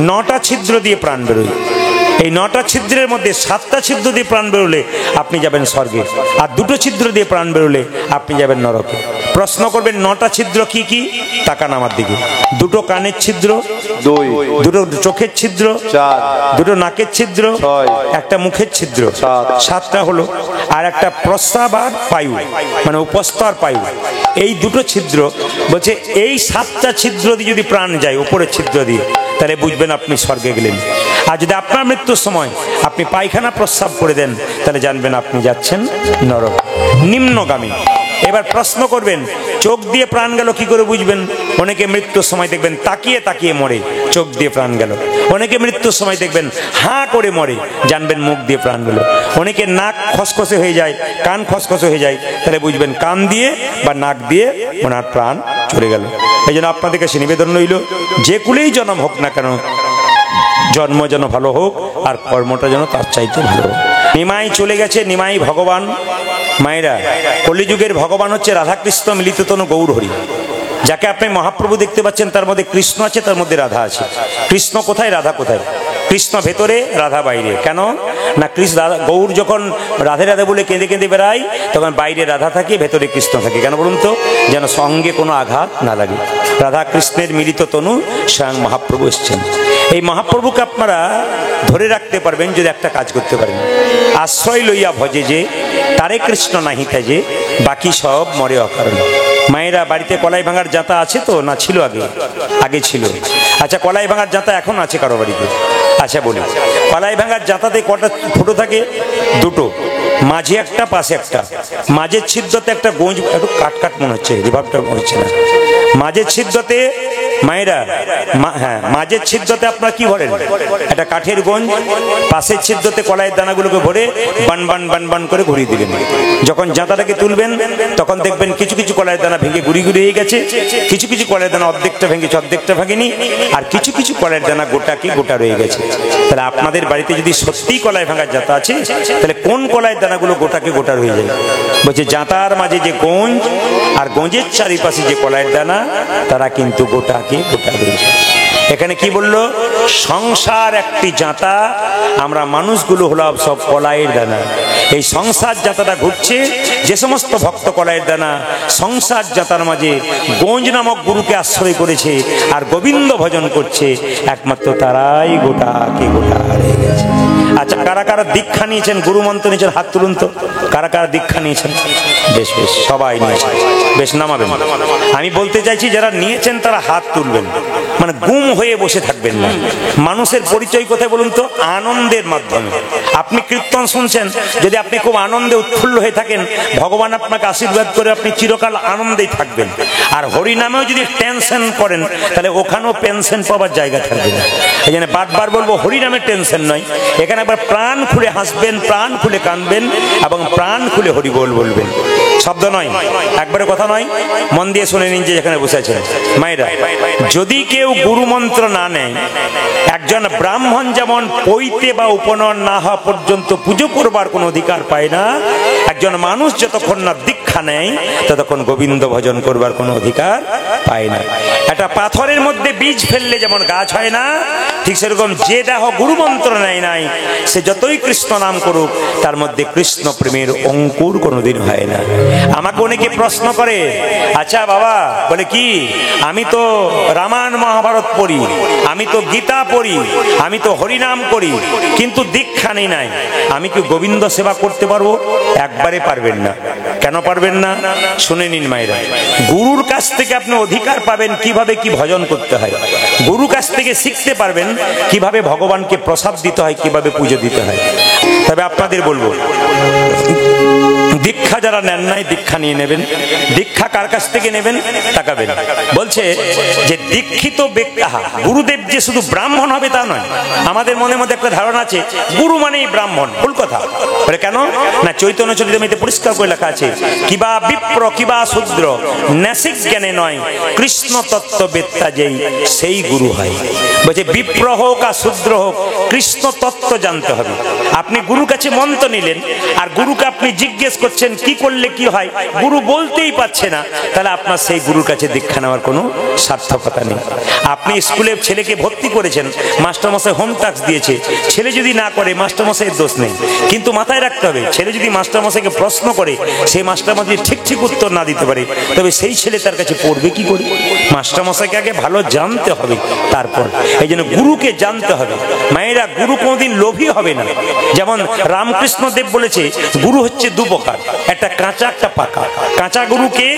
9টা ছিদ্র দিয়ে প্রাণ বেরোয়। এই 9টা ছিদ্রের মধ্যে 7টা ছিদ্র দিয়ে প্রাণ বেরোলে আপনি যাবেন স্বর্গে, আর 2টো ছিদ্র দিয়ে প্রাণ বেরোলে আপনি যাবেন নরকে। প্রশ্ন করবেন 9টা ছিদ্র কি কি? তাকান আমার দিকে। 2টো কানের ছিদ্র, 2টো চোখের ছিদ্র, 2টো নাকের ছিদ্র, 1টা মুখের ছিদ্র, 7টা হলো। আর একটা প্রস্রাব আর পায়ু, মানে উপস্থ আর পায়ু, এই 2টো ছিদ্র। বলছে এই 7টা ছিদ্র দিয়ে যদি প্রাণ যায়, উপরের ছিদ্র দিয়ে, তাহলে বুঝবেন আপনি স্বর্গে গেলেন। আর যদি আপনার মৃত্যুর সময় আপনি পায়খানা প্রস্রাব করে দেন, তাহলে জানবেন আপনি যাচ্ছেন নরক, নিম্নগামী। এবার প্রশ্ন করবেন চোখ দিয়ে প্রাণ গেল কি করে বুঝবেন? অনেকে মৃত্যুর সময় দেখবেন তাকিয়ে তাকিয়ে মরে, চোখ দিয়ে প্রাণ গেল। অনেকে মৃত্যুর সময় দেখবেন হাঁ করে মরে, জানবেন মুখ দিয়ে প্রাণ গেল। অনেকে নাক খসখসে হয়ে যায়, কান খসখসে হয়ে যায়, তাহলে বুঝবেন কান দিয়ে বা নাক দিয়ে ওনার প্রাণ চলে গেল। এই জন্য আপনাদের কাছে নিবেদন রইল, যে কুলেই জন্ম হোক না কেন, জন্ম যেন ভালো হোক আর কর্মটা যেন তার চাইতে ভালো হোক। নিমাই চলে গেছে, নিমাই ভগবান। মায়েরা, কলিযুগের ভগবান হচ্ছে রাধাকৃষ্ণ মিলিত তনু গৌর হরি। যাকে আপনি মহাপ্রভু দেখতে পাচ্ছেন, তার মধ্যে কৃষ্ণ আছে, তার মধ্যে রাধা আছে। কৃষ্ণ কোথায়, রাধা কোথায়? কৃষ্ণ ভেতরে, রাধা বাইরে। কেন না, গৌর যখন রাধে রাধে বলে কেঁদে কেঁদে বেড়ায়, তখন বাইরে রাধা থাকে, ভেতরে কৃষ্ণ থাকে। কেন বলুন তো? যেন সঙ্গে কোনো আঘাত না লাগে। রাধা কৃষ্ণের মিলিত তনু স্বয়ং মহাপ্রভু এসছেন। এই মহাপ্রভুকে আপনারা ধরে রাখতে পারবেন যদি একটা কাজ করতে পারেন, আশ্রয় লইয়া ভজে যে, তারে কৃষ্ণ নাহি তেজে, বাকি সব মরে অকারণ। মায়েরা, বাড়িতে কলাই ভাঙার জাতা আছে তো? না ছিল? আগে ছিল। আচ্ছা, কলাই ভাঙার জাতা এখন আছে কারো বাড়িতে? আচ্ছা বলি, কলাই ভাঙার জাতাতে কটা ফুটো থাকে? 2টো, মাঝে একটা, পাশে একটা। মাঝের ছিদ্রতে একটা গোঁজ, একটু কাট কাট মনে হচ্ছে, রিভাবটা হচ্ছে না। মাঝের ছিদ্রতে মায়েরা, হ্যাঁ, মাঝের ছিদ্রতে আপনার কি ভরেন? একটা কাঠের গঞ্জ। পাশের ছিদ্রতে কলাইয়ের দানাগুলোকে ভরে বান বান বান বান করে ঘুরিয়ে দিলেন। যখন জাঁতাটাকে তুলবেন, তখন দেখবেন কিছু কিছু কলাইয়ের দানা ভেঙে গুড়ি গুড়ি হয়ে গেছে, কিছু কিছু কলাইয়ের দানা অর্ধেকটা ভেঙেছে, অর্ধেকটা ভাঙেনি, আর কিছু কিছু কলাইয়ের দানা গোটাকে গোটা রয়ে গেছে। তাহলে আপনাদের বাড়িতে যদি সত্যিই কলাই ভাঙার জাঁতা আছে, তাহলে কোন কলাইয়ের দানাগুলো গোটাকে গোটা রয়ে যায়? বলছে জাঁতার মাঝে যে গঞ্জ আর গঞ্জের চারিপাশে যে কলাইয়ের দানা, তারা কিন্তু গোটাকে গোটা রয়ে যায়। এখানে কি বললো? সংসার একটি জাঁতা, আমরা মানুষগুলো হলাম সব কলাইয়ের দানা। এই সংসার জাঁতাটা ঘুরছে, যে সমস্ত ভক্ত কলাইয়ের দানা সংসার জাঁতার মাঝে গঞ্জ নামক গুরুকে আশ্রয় করেছে আর গোবিন্দ ভজন করছে, একমাত্র তারাই গোটাকে গোটা রয়ে গেছে। আচ্ছা, কারা কারা দীক্ষা নিয়েছেন, গুরু মন্ত্র নিয়েছেন? হাত তুলুন তো। কারা কারা দীক্ষা নিয়েছেন? বেশ বেশ, সবাই নিয়েছেন। বেশ, নামাবেন। আমি বলতে চাইছি, যারা নিয়েছেন তারা হাত তুলবেন, মানে গুম হয়ে বসে থাকবেন না। মানুষের পরিচয় কোথায় বলুন তো? আনন্দের মাধ্যমে। আপনি কীর্তন শুনছেন, যদি আপনি খুব আনন্দে উৎফুল্ল হয়ে থাকেন, ভগবান আপনাকে আশীর্বাদ করে আপনি চিরকাল আনন্দেই থাকবেন। আর হরিনামেও যদি টেনশন করেন, তাহলে ওখানেও পেনশন পাওয়ার জায়গা থাকবে না। এই জন্য বারবার বলবো, হরিনামের টেনশন নয়, এখানে একবার প্রাণ খুলে হাসবেন, প্রাণ খুলে কাঁদবেন এবং প্রাণ খুলে হরি বল বলবেন। শব্দ নয়, একবারে কথা নয়, মন দিয়ে শুনে নিন যে যেখানে বসে আছেন। মায়েরা, যদি কেউ গুরু মন্ত্র না নেয়, একজন ব্রাহ্মণ যেমন পৈতে বা উপনয়ন না হওয়া পর্যন্ত পুজো করবার কোনো অধিকার পায় না, একজন মানুষ যতক্ষণ না দীক্ষা নেয় ততক্ষণ গোবিন্দ ভজন করবার কোনো অধিকার পায় না। একটা পাথরের মধ্যে বীজ ফেললে যেমন গাছ হয় না, ঠিক সেরকম যে দেহ গুরু মন্ত্র নেয় নাই, সে যতই কৃষ্ণ নাম করুক, তার মধ্যে কৃষ্ণ প্রেমের অঙ্কুর কোনোদিন হয় না। আমাকে অনেকে প্রশ্ন করে, আচ্ছা বাবা, বলে কি, আমি তো রামায়ণ মহাভারত পড়ি, আমি তো গীতা পড়ি, আমি তো হরিনাম করি, কিন্তু দীক্ষা নেই নাই, আমি কি গোবিন্দ সেবা করতে পারবো? একবারে পারবেন না। কেন পারবেন না? শুনে নিন মায়েরা, গুরুর কাছ থেকে আপনি অধিকার পাবেন কিভাবে কি ভজন করতে হয়। গুরুর কাছ থেকে শিখতে পারবেন কিভাবে ভগবানকে প্রসাদ দিতে হয়, কিভাবে পুজো দিতে হয়। তবে আপনাদের বলবো, দীক্ষা যারা নেন নাই, দীক্ষা নিয়ে নেবেন। দীক্ষা কার কাছ থেকে নেবেন? তাকাবেন। বলছে যে দীক্ষিত ব্যক্তি, গুরুদেব যে শুধু ব্রাহ্মণ হবে তা নয়। আমাদের মনের মধ্যে একটা ধারণা আছে গুরু মানেই ব্রাহ্মণ, ভুল কথা। বলে কেন না, চৈতন্য চরিতামৃতে পরিষ্কার করে লেখা আছে, কিবা বিপ্র কিবা শূদ্র ন্যাসিক জ্ঞানে নয়, কৃষ্ণ তত্ত্ব বেত্তা যেই সেই গুরু হয়। বলছে বিপ্র হোক আর শূদ্র হোক, কৃষ্ণ তত্ত্ব জানতে হবে। আপনি গুরুর কাছে মন্ত্র নিলেন, আর গুরুকে আপনি জিজ্ঞেস করছেন কি করলে কি হয় গুরু বলতেই পারছে না, তাহলে আপনার সেই গুরুর কাছে দীক্ষা নেওয়ার কোনো সার্থকতা নেই। আপনি স্কুলে ছেলেকে ভর্তি করেছেন, মাস্টারমশাই হোম টাস্ক দিয়েছে, ছেলে যদি না করে মাস্টারমশাইয়ের দোষ নেই, কিন্তু মাথায় রাখতে হবে ছেলে যদি মাস্টারমশাইকে প্রশ্ন করে সেই মাস্টারমশাই ঠিক ঠিক উত্তর না দিতে পারে, তবে সেই ছেলে তার কাছে পড়বে কি করে? মাস্টারমশাইকে আগে ভালো জানতে হবে, তারপর এই জন্য গুরুকে জানতে হবে। মায়েরা, গুরু কোনোদিন লোভী হবে না। যেমন রামকৃষ্ণ দেব বলেছে গুরু হচ্ছে দু প্রকার, একটা কাঁচা একটা পাকা। কাঁচা গুরুকে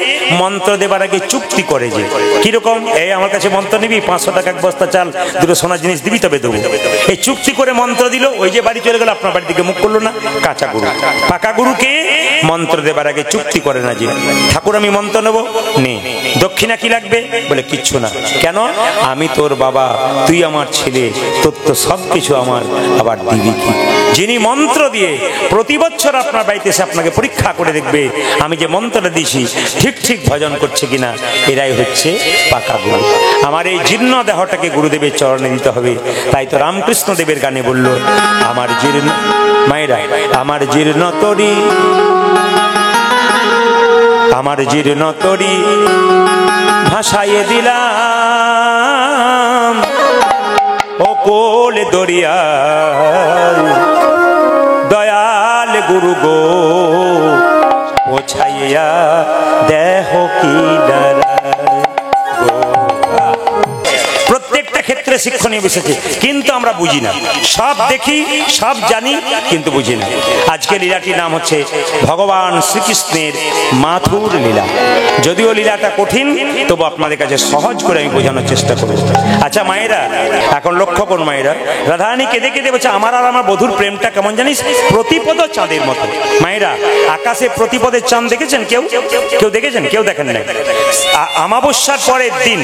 মন্ত্র দেবার আগে চুক্তি করে, যে কিরকম, এই আমার কাছে মন্ত্র নিবি, 500 টাকা এক বস্তা চাল, দুটো সোনার জিনিস দিবি তবে দেবো। এই চুক্তি করে মন্ত্র দিল, ওই যে বাড়ি চলে গেল, আপনার বাড়ি দিকে মুখ করলো না, কাঁচা গুরু। পাকা গুরুকে মন্ত্র দেবার আগে চুক্তি করে না, যে ঠাকুর আমি মন্ত্র নেবো, নে দক্ষিণা কি লাগবে, বলে কিচ্ছু না। কেন? আমি তোর বাবা, তুই আমার ছেলে, তোর তো সবকিছু আমার, আবার দিবি কি? যিনি মন্ত্র দিয়ে প্রতি বছর আপনার বাড়িতে এসে আপনাকে পরীক্ষা করে দেখবে আমি যে মন্ত্রটা দিয়েছি ঠিক ঠিক ভজন করছে কিনা, এরাই হচ্ছে পাকা গুরু। আমার এই জীর্ণ দেহটাকে গুরুদেবের চরণে দিতে হবে। তাই তো রামকৃষ্ণ দেবের গানে বলল, আমার জীর্ণ, মায়েরা, আমার জীর্ণ তরি, আমার জীর্ণ তরি ভাসাইয়ে দিলাম ও কোলে দরিয়া, দয়াল গুরু গো পোছাইয়া দেহ কি প্রত্যেকটা ক্ষেত্রে শিক্ষণীয় বিষয়, কিন্তু আমরা বুঝি না। সব দেখি, সব জানি, কিন্তু বুঝি না। আজকে লীলাটির নাম হচ্ছে ভগবান শ্রীকৃষ্ণের মাথুর লীলা। যদিও লীলাটা কঠিন, তবু আপনাদের কাছে সহজ করে আমি বোঝানোর চেষ্টা করব। আচ্ছা মায়েরা, এখন লক্ষ্য করুন মায়েরা, রাধারানী কেঁদে কেঁদে বলছে আমার আর আমার বধুর প্রেমটা কেমন জানিস, প্রতিপদ চাঁদের মতো। মায়েরা, আকাশে প্রতিপদের চাঁদ দেখেছেন? কেউ কেউ দেখেছেন? কেউ দেখেন না? অমাবস্যার পরের দিন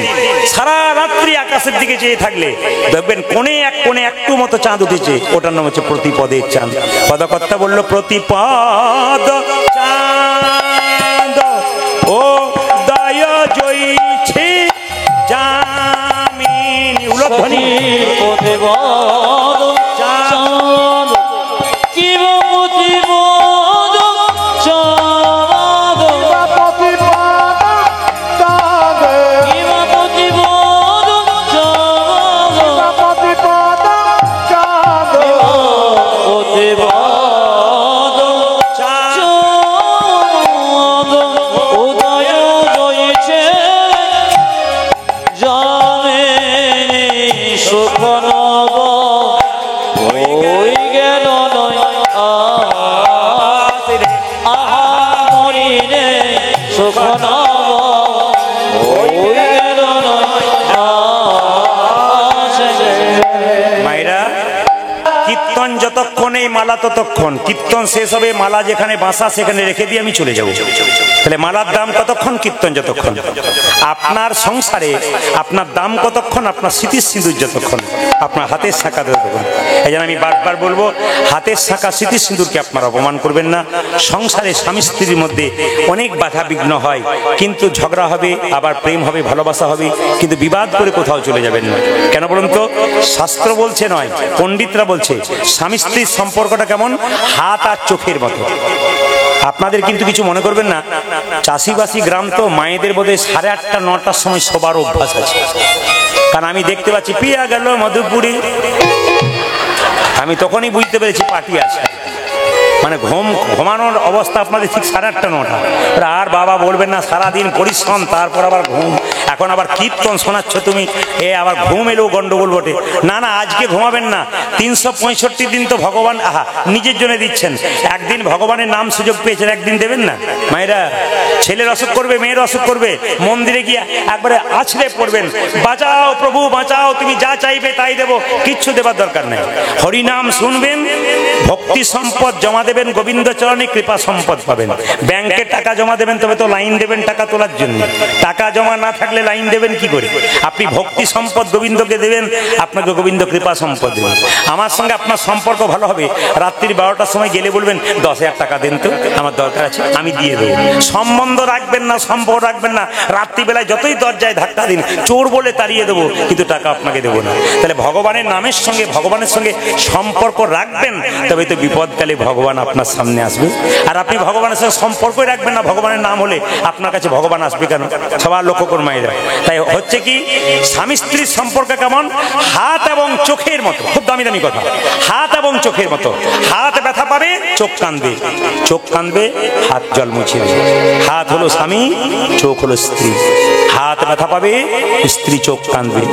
সারা রাত্রি আকাশের দিকে চেয়ে থাকলে দেখবেন কোণে এক কোণে একটু মতো চাঁদ উঠেছে, ওটার নাম হচ্ছে প্রতিপদের চাঁদ। পদকর্তা বলল প্রতিপদ চাঁদ ও দয় জয়ছে জামিনী, উলধ্বনি প্রতিপদ চাঁদ, কি প্রতিপদ চাঁদ, কি প্রতিপদ চাঁদ, প্রতিপদ চাঁদ, উদয় হয়েছে জামিনী সুখ নব, ওই গেল নয় আহা মরিলে সুখ নব, ওই গেল নয়। মায়েরা, কীর্তন যতক্ষণ, এই মালা ততক্ষণ। কীর্তন শেষ হবে, মালা যেখানে বাসা সেখানে রেখে দিয়ে আমি চলে যাব। তাহলে মালার দাম কতক্ষণ? কীর্তন যতক্ষণ। আপনার সংসারে আপনার দাম কতক্ষণ? আপনার স্মৃতির সিঁদুর যতক্ষণ, আপনার হাতের শাখা যতক্ষণ। এই জন্য আমি বারবার বলবো, হাতের শাখা স্মৃতির সিঁদুরকে আপনারা অপমান করবেন না। সংসারে স্বামী স্ত্রীর মধ্যে অনেক বাধা বিঘ্ন হয়, কিন্তু ঝগড়া হবে, আবার প্রেম হবে, ভালোবাসা হবে, কিন্তু বিবাদ করে কোথাও চলে যাবেন না। কেন বলুন তো? শাস্ত্র বলছে নয়, পণ্ডিতরা বলছে স্বামী স্ত্রীর সম্পর্কটা কেমন, হাত আর চোখের মতো। আপনাদের কিন্তু কিছু মনে করবেন না, চাষিবাসী গ্রাম তো, মায়েদের বোধহয় 8:30 9টার সময় সবার অভ্যাস আছে। কারণ আমি দেখতে পাচ্ছি পিয়া গেল মধুপুরি, আমি তখনই বুঝতে পেরেছি পার্টি আছে। মানে ঘুমানোর অবস্থা আপনাদের ঠিক 8:30 9টা। আর বাবা বলবেন না, সারাদিন পরিশ্রম, তারপর আবার ঘুম, এখন আবার কীর্তন শোনাচ্ছ তুমি, এ আবার ঘুম এলেও গন্ডগোল বটে। না না, আজকে ঘুমাবেন না। 365 দিন তো ভগবান নিজের জন্য দিচ্ছেন। একদিন ভগবানের নাম সুযোগ পেয়েছেন, একদিন দেবেন না? মায়েরা, ছেলের অসুখ করবে, মেয়ের অসুখ করবে, মন্দিরে গিয়ে একবারে আছড়ে পড়বেন, বাঁচাও প্রভু বাঁচাও, তুমি যা চাইবে তাই দেবো, কিচ্ছু দেবার দরকার নেই। হরিনাম শুনবেন, ভক্তি সম্পদ জমা দেবেন গোবিন্দ চরণে, কৃপা সম্পদ পাবেন। ব্যাংকে টাকা জমা দেবেন, তবে তো লাইন দেবেন টাকা তোলার জন্য। টাকা জমা না থাকলে লাইন দেবেন কি করে? আপনি ভক্তি সম্পদ গোবিন্দকে দেবেন, আপনাকে গোবিন্দ কৃপা সম্পদ দেবেন। আমার সঙ্গে আপনার সম্পর্ক ভালো হবে, রাত্রি 12টার সময় গেলে বলবেন 10,000 টাকা দেন তো, আমার দরকার আছে, আমি দিয়ে দেবো। সম্বন্ধ রাখবেন না, সম্পর্ক রাখবেন না। রাত্রিবেলায় যতই দরজায় ধাক্কা দিন, চোর বলে তাড়িয়ে দেবো, কিন্তু টাকা আপনাকে দেবো না। তাহলে ভগবানের নামের সঙ্গে, ভগবানের সঙ্গে সম্পর্ক রাখবেন, তবে তো বিপদকালে ভগবান আপনার সামনে আসবে। আর আপনি ভগবানের সাথে সম্পর্কই রাখবেন না, ভগবানের নাম হলে আপনার কাছে ভগবান আসবে কেন? সবার লক্ষ্য করুন মায়েরা। তাই হচ্ছে কি, স্বামী স্ত্রীর সম্পর্ক কেমন? হাত এবং চোখের মতো। খুব দামি দামি কথা, হাত এবং চোখের মতো। হাত ব্যথা পাবে, চোখ কাঁদবে, চোখ কাঁদবে, হাত জল মুছে দেবে। হাত হলো স্বামী, চোখ হলো স্ত্রী। হাত ব্যথা পাবে, স্ত্রী চোখ কাঁদবে,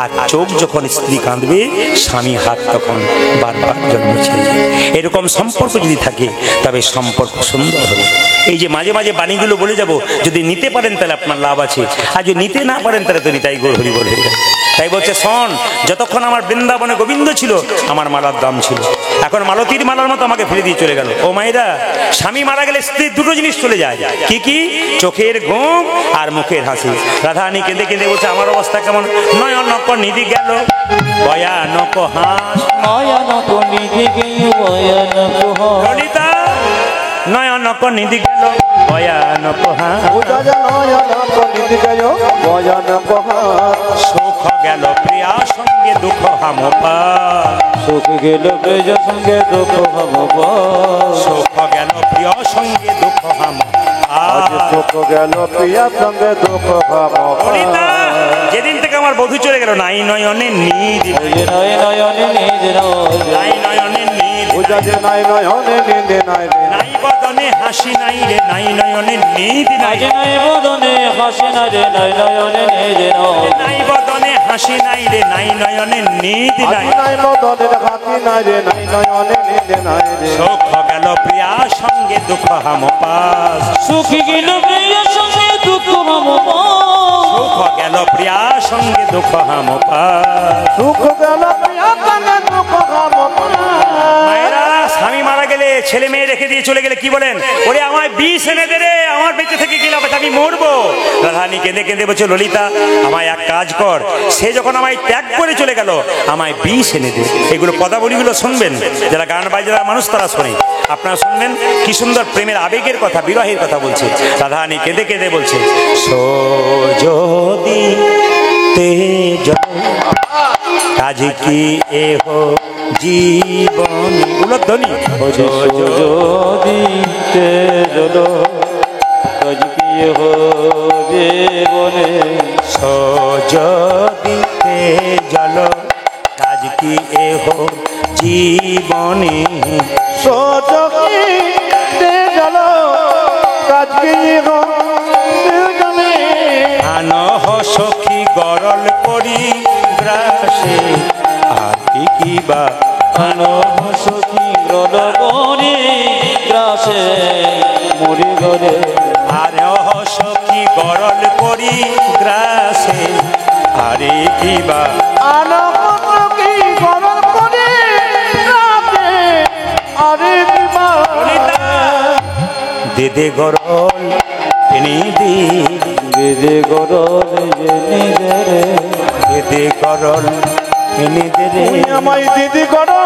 আর চোখ যখন স্ত্রী কাঁদবে, স্বামী হাত তখন বারবার জল মুছে দেবে। এরকম সম্পর্ক যদি থাকে তবে সম্পর্ক সুন্দর হবে। এই যে মাঝে মাঝে বাণীগুলো বলে যাব, যদি নিতে পারেন তাহলে আপনার লাভ আছে, আর যদি নিতে না পারেন তাহলে তো নিতাই গৌর হরি বলে। তাই বলছে, শোন, যতক্ষণ আমার বৃন্দাবনে গোবিন্দ ছিল আমার মালার দাম ছিল, এখন মালতীর মালার মতো আমাকে ফেলে দিয়ে চলে গেল। ও মায়েরা, স্বামী মারা গেলে স্ত্রীর দুটো জিনিস চলে যায়, কি কি? চোখের ঘুম আর মুখের হাসি। রাধারানী কেঁদে কেঁদে বলছে, আমার অবস্থা কেমন? নয়নক নিধি গেল ভয়ানক হাস, ভয়ানক নিধি গেল ভয়ানক হাস। ললিতা, নয়নক নিধি গেল ভয়ানক হাস, সুখ গেল প্রিয়া সঙ্গে দুঃখ হামপা, সুখ গেল প্রিয় সঙ্গে দুঃখ হামপা, সুখ গেল প্রিয় সঙ্গে দুঃখ হামপা। যেদিন থেকে আমার বধূ চলে গেল, নাই নয়নে নিধ, নাই নয়নে নিধ, নাই বদনে হাসি নাই রে, নাই নয়নে নিধ, নাই বদনে হাসি না রে, নাই নয়নে নিধ, নাই বদনে হাসি নাই রে, নাই নয়নে নিধ, নাই সুখ গেল প্রিয়া সঙ্গে দুঃখ হামপাস, সুখ গেল প্রিয় সঙ্গে দুঃখ হামপা, সুখ গেল প্রিয়া সঙ্গে দুঃখ হামপাস। মায়েরা, স্বামী মারা গেলে, ছেলে মেয়ে রেখে দিয়ে চলে গেলে কি বলেন? ওরে আমায় বিষ এনে দে রে, আমার বেঁচে থেকে কি লাভ, আমি মরবো। রাধারানী কেঁদে কেঁদে বলছে, ললিতা আমায় এক কাজ কর, সে যখন আমায় ত্যাগ করে চলে গেল, আমায় বিষ এনে দে। এগুলো পদাবলীগুলো শুনবেন, যারা গান বাজনা মানুষ তারা শোনে, আপনারা শুনবেন। কি সুন্দর প্রেমের আবেগের কথা, বিরহের কথা বলছে। রাধারানী কেঁদে কেঁদে বলছে, সো যদি তেজ কাজ কি এ হো জীবন, উলধ্বনি, যদি তেজ কাজ কি হো জীবনে, যদি তেজল কাজ কি এ হো জীবনে, আনহ সখী গরল করি গ্রাসে, আর কি কিবা আনহ সখী রদবনে গ্রাসে মরি ঘরে, আনহ সখী গরল করি গ্রাসে, আরে কিবা দে দে গরল এনে দে, বেদে গরল জেনে রে, দে দে গরল এনে দে রে, দিদি করো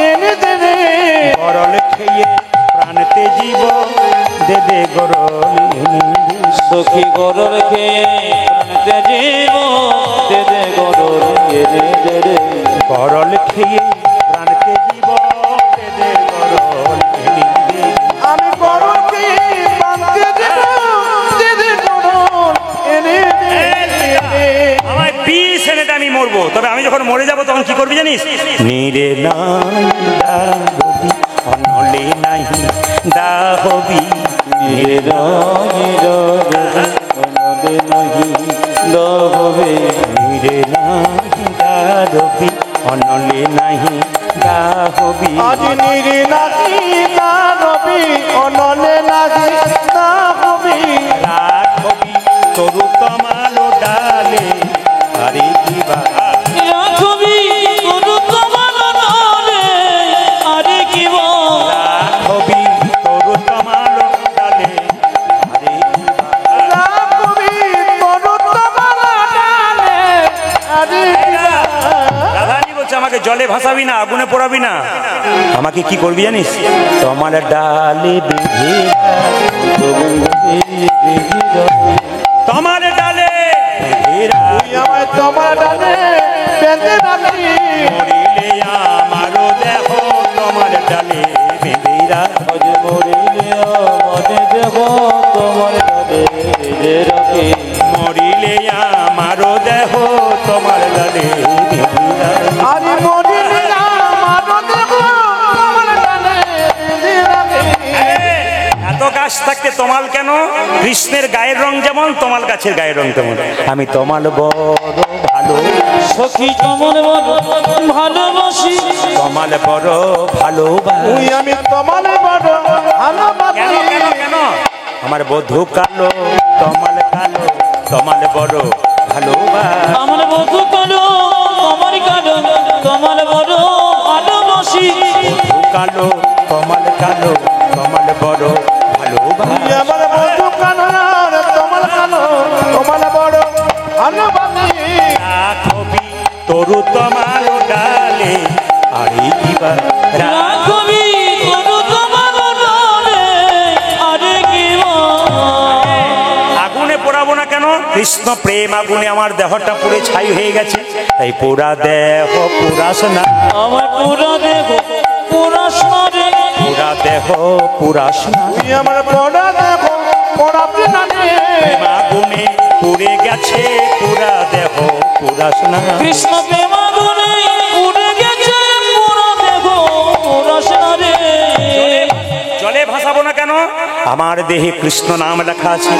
এনে দেবে, গরল খেয়ে প্রাণতে জীব, দে দে গরল এনে দে। সখী গরল খেয়ে প্রাণতে জীব, দেদে গরল এনে দে রে, গরল খেয়ে প্রাণতে জীব, দে দে গরল এনে দে। আমি গরমকে বাঁধতে দেব, দিদি করো এনে দেবে। আমায় বিষ এনে দে, আমি মরবো। তবে আমি যখন মরে যাবো তখন কি করবি জানিস? নিরে নাই দাহবি, অনলে নাই দাহবি, নিরে অনদে নাহি লভবে, নিরে নাই দাহবি, অনলে নাই দাহবি। আজ নিরি নাকি না রবি, অনলে নাকি না হবি, রাখবি তরু কমালো ডালে, আরে কিবা রাখবি গুরু তোমার নামে, আরে কি বল, রাখবি তরু কমালো ডালে, আরে কিবা। রাখবি তনু তোমার ডালে, আরে রাধারানী বলছে, আমাকে জলে ভাসাবি না, আগুনে পোড়াবি না, আমাকে কি করবি জানিস? তোমার ডালে বেঁধে, তোমার ডালে বেঁধে রাখ, তুই আমায় তোমার ডালে বেঁধে রাখি, মরিলে আমারও দেহ তোমার তমাল কেন? কৃষ্ণের গায়ের রং যেমন, তমাল গাছের গায়ের রং তেমন। আমি তমাল বড় ভালো, সখী তমাল বড় ভালোবাসি, তমাল বড় ভালোবাসি। ওই আমি তোমার বড় ভালোবাসি। কেন কেন কেন? আমার বধূ কালো, তমাল কালো, তমাল বড় ভালোবাসি। আমার বধূ কালো, আমার কালো, তমাল বড় ভালোবাসি। বধূ কালো, তমাল কালো, তমাল বড় ভালোবাসি। ওই আমার বন্ধু কালো রে, তোমার কালো, তোমার বড় ভালোবাসি। রাখবি তরু তমাল ডালে, আরে কিবা রাখবি তরু তমাল ডালে, আরে কি আগুনে পোড়াবো না কেন? কৃষ্ণ প্রেম আগুনে আমার দেহটা পুড়ে ছাই হয়ে গেছে, তাই পোড়া দেহ পুরাস না। আমার পুরা দেহ পুরাস না রে, পুরা দেহ পুরাস না। ওই আমার বড় দেখো পড়াতে না রে। প্রেম আগুনে পুড়ে গেছে, পুরা দেহ পুরাস না। কৃষ্ণ প্রেম আগুনে পুড়ে গেছে, পুরা দেহ পুরাস না রে। জলে ভাসাবো না কেন? আমার দেহে কৃষ্ণ নাম লেখা আছে।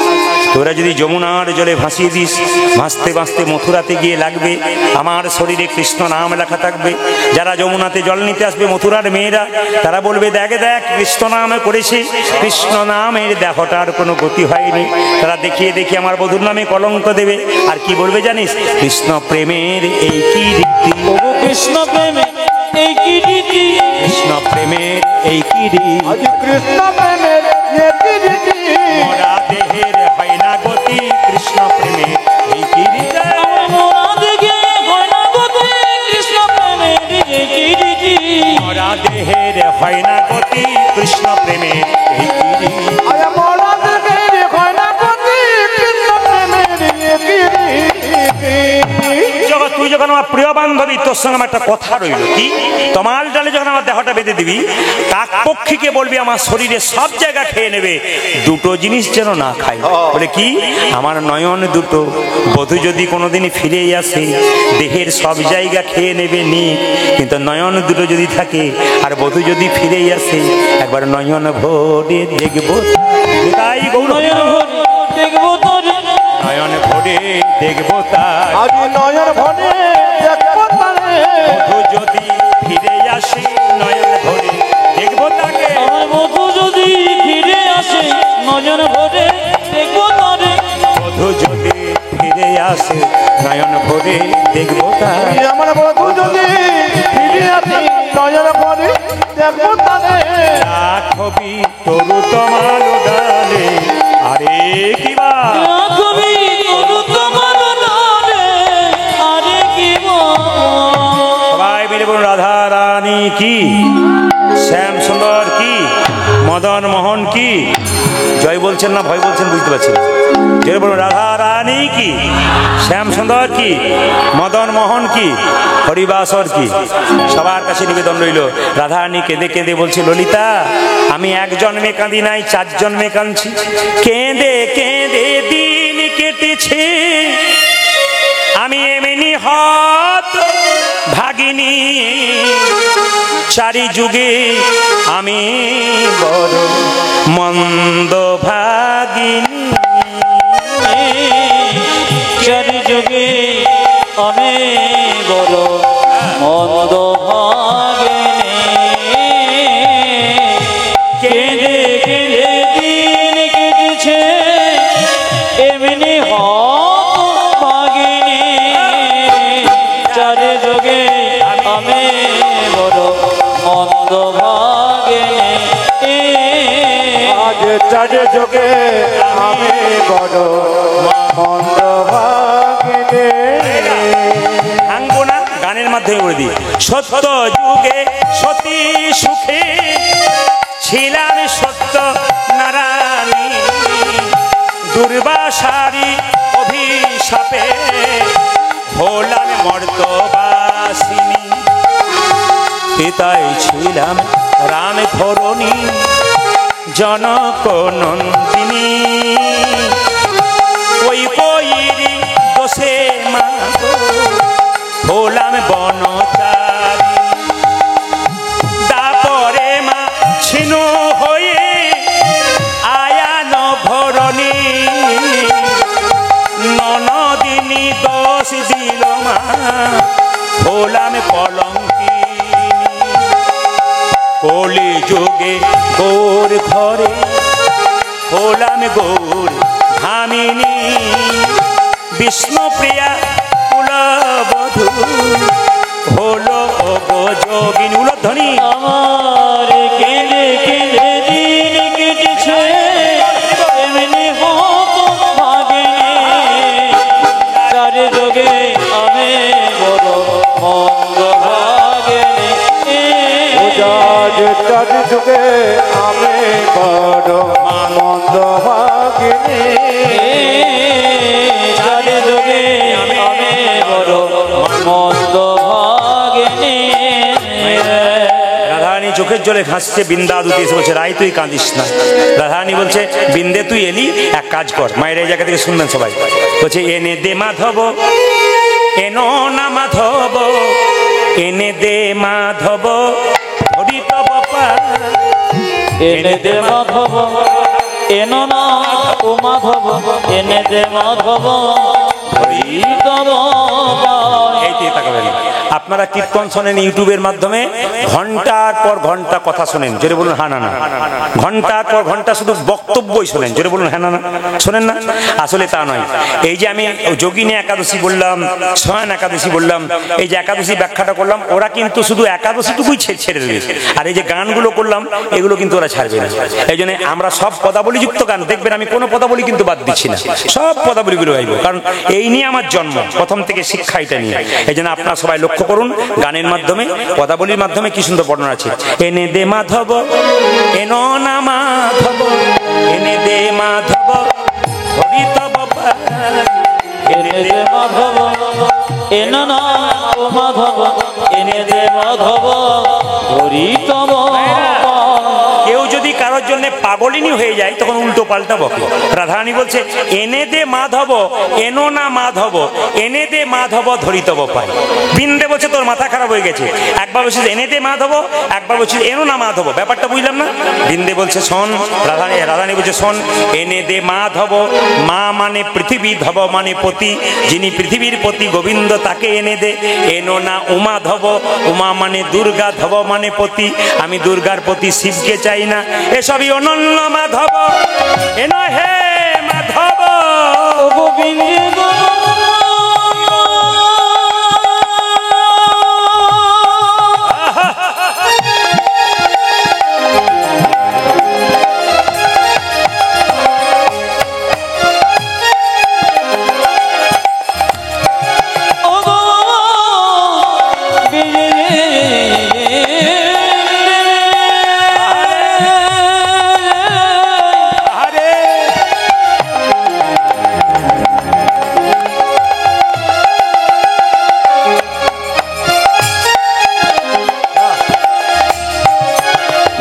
তোরা যদি যমুনার জলে ভাসিয়ে দিস, ভাসতে ভাসতে মথুরাতে গিয়ে লাগবে, আমার শরীরে কৃষ্ণ নাম লেখা থাকবে। যারা যমুনাতে জল নিতে আসবে, মথুরার মেয়েরা, তারা বলবে দেখ দেখ কৃষ্ণ নামে করেছে, কৃষ্ণ নামের দেহটার কোনো গতি হয়নি। তারা দেখিয়ে দেখিয়ে আমার বধূর নামে কলঙ্ক দেবে। আর কি বলবে জানিস? কৃষ্ণ প্রেমের এই কি রীতি, প্রভু কৃষ্ণ প্রেমে এই কি রীতি, কৃষ্ণ প্রেমের এই কি রীতি। আজ কৃষ্ণ প্রেমের একই রীতি। মোরা দেহের হয় না গতি, কৃষ্ণ প্রেমের এই কি রীতি। আমার মোরা দেখে হয় না গতি, কৃষ্ণ প্রেমের এই কি রীতি। মোরা দেহের হয় না গতি, কৃষ্ণ প্রেমের এই কি রীতি। আজ মোরা দেখে হয় না গতি, কৃষ্ণ প্রেমের একই রীতি। জগৎ, তুই যখন আমার প্রিয় বান্ধবী, তোর সঙ্গে আমার একটা কথা রইল, কি? তমাল ডালে যখন আমার দেহটা বেঁধে দিবি, কাক পক্ষীকে বলবি আমার শরীরে সব জায়গা খেয়ে নেবে, দুটো জিনিস যেন না খাই। বলে কি? আমার নয়ন দুটো। বধূ যদি কোনোদিনই ফিরে আসে, দেহের সব জায়গা খেয়ে নেবে নি, কিন্তু নয়ন দুটো যদি থাকে, আর বধূ যদি ফিরে আসে, একবার নয়ন ভরে দেখবো তাই। গৌর নয়ন ভরে দেখবো তোরে, নয়ন ভরে দেখবো তাই। আজ নয়ন ভরে দেখবো তারে। বধূ যদি ফিরে আসে, নয়ন ভরে দেখবো তাকে। আমার বধূ যদি ফিরে আসে, নয়ন ভরে দেখবো তোরে। বধূ যদি ফিরে আসে, নয়ন ভরে দেখবো তাকে। ওই আমার বধূ যদি ফিরে আসে, নয়ন ভরে দেখবো তারে। রাখবি তরু তমাল ডালে, আরে কিবা। রাখবি তরু তমাল ডালে, আরে কি সবাই মিলে বলুন রাধা রানী কি, শ্যাম সুন্দর কি, মদন মোহন কি। জয় বলছেন না ভয় বলছেন বুঝতে পারছি না। জয় বলুন রাধা রানী কি, শ্যাম সুন্দর কি, মদন মোহন কি, হরিবাসর কি। সবার কাছে নিবেদন রইল। রাধা রানী কেঁদে কেঁদে বলছে, ললিতা আমি এক জন্মে কাঁদি নাই, 4 জন্মে কাঁদছি। কেঁদে কেঁদে দিন কেটেছে, আমি এমনি হত ভাগিনী। চারি যুগে আমি বড় মন্দ ভাগিনী। চারি যুগে আমি বড় মন্দ ভাগিনী। কেঁদে কেঁদে দিন কেটেছে, এমনি হত ভাগিনী। চারি যুগে আমি বড় মন্দ ভাগিনী। আজ চারে যোগে আমি বড় মন্দ ভাগিনী। আঙ্গো না গানের মাধ্যমে বলে দিই, সত্য যুগে সতী সুখে ছিলাম সত্য নারায়ণী। দুর্বাসারি অভিশাপে হলাম মর্তবাসিনী। পিতাই ছিলাম রাম ধরণী, জনক নন্দিনী। ওই কইরি দোষে মা হলাম বনচারী। দাপরে মা ছিনু হয়ে আয়ান হলাম গৌর ধামিনী বিষ্ণুপ্রিয়া কুলবধূ হলো গো যোগিনী উলধ্বনি আমার কেঁদে কেঁদে দিন কেটেছে এমনি হতো ভাগিনী যার যোগে আমি বড় মন্দ ভাগিনী যার যুগে আমি বড় মন্দ ভাগিনী যার যোগে আমি বড় মন্দ ভাগিনী রাধারানী চোখের জলে হাসছে বিন্দাদুতি এসে বলছে রাই তুই কাঁদিস না রাধারানী বলছে বিন্দে তুই এলি এক কাজ কর মায়ের এই জায়গা থেকে শুনবেন সবাই বলছে এনে দে মাধব এনো না মাধব এনে দে মাধব হরি তব পাদ। এনে দে মাধব এনো না ও মাধব এনে দে মাধব হরি তব পাদ। এইটাই তাকাবেন আপনারা কীর্তন শোনেন ইউটিউবের মাধ্যমে ঘন্টার পর ঘন্টা কথা শোনেন জোরে বলুন হ্যাঁ না না ঘন্টার পর ঘন্টা শুধু বক্তব্যই শোনেন জোরে বলুন হ্যাঁ না না শোনেন না আসলে তা নয় এই যে আমি যোগিনী একাদশী বললাম শয়ন একাদশী বললাম এই যে একাদশী ব্যাখ্যাটা করলাম ওরা কিন্তু শুধু একাদশীটুকুই ছেড়ে দেবে আর এই যে গানগুলো করলাম এগুলো কিন্তু ওরা ছাড়বে না এই জন্য আমরা সব পদাবলীযুক্ত গান দেখবেন আমি কোনো পদাবলী কিন্তু বাদ দিচ্ছি না সব পদাবলীগুলো গাইব কারণ এই নিয়ে আমার জন্ম প্রথম থেকে শিক্ষা এটা নিয়ে এই জন্য আপনারা সবাই লক্ষ্য করুন গানের মাধ্যমে পদাবলীর মাধ্যমে কি সুন্দর বর্ণনা আছে এনে দে মাধব এনো না মাধব এনে দে মাধব হরি তব পাদ। এনে দে মাধব এনো না ও মাধব এনে দে মাধব হরি তব পাদ। কেউ যদি কারোর জন্য পাগলিনী হয়ে যায় তখন উল্টো পাল্টা বকে রাধারানী বলছে এনে দে মাধব এনো না মাধব এনে দে মাধব ধরিতব পায় বিন্দে বলছে তোর মাথা খারাপ হয়ে গেছে একবার বলছে এনে দে মাধব একবার বলছে এনো না মাধব ব্যাপারটা বুঝলাম না বিন্দে বলছে শোন রাধারানী বলছে শোন এনে দে মাধব মা মানে পৃথিবী ধব মানে পতি যিনি পৃথিবীর পতি গোবিন্দ তাকে এনে দে এনো না উমাধব উমা মানে দুর্গা ধব মানে পতি আমি দুর্গার পতি শিবকে চাই না এসবই অনন্য মাধব এন হে মাধব ও গোবিন্দ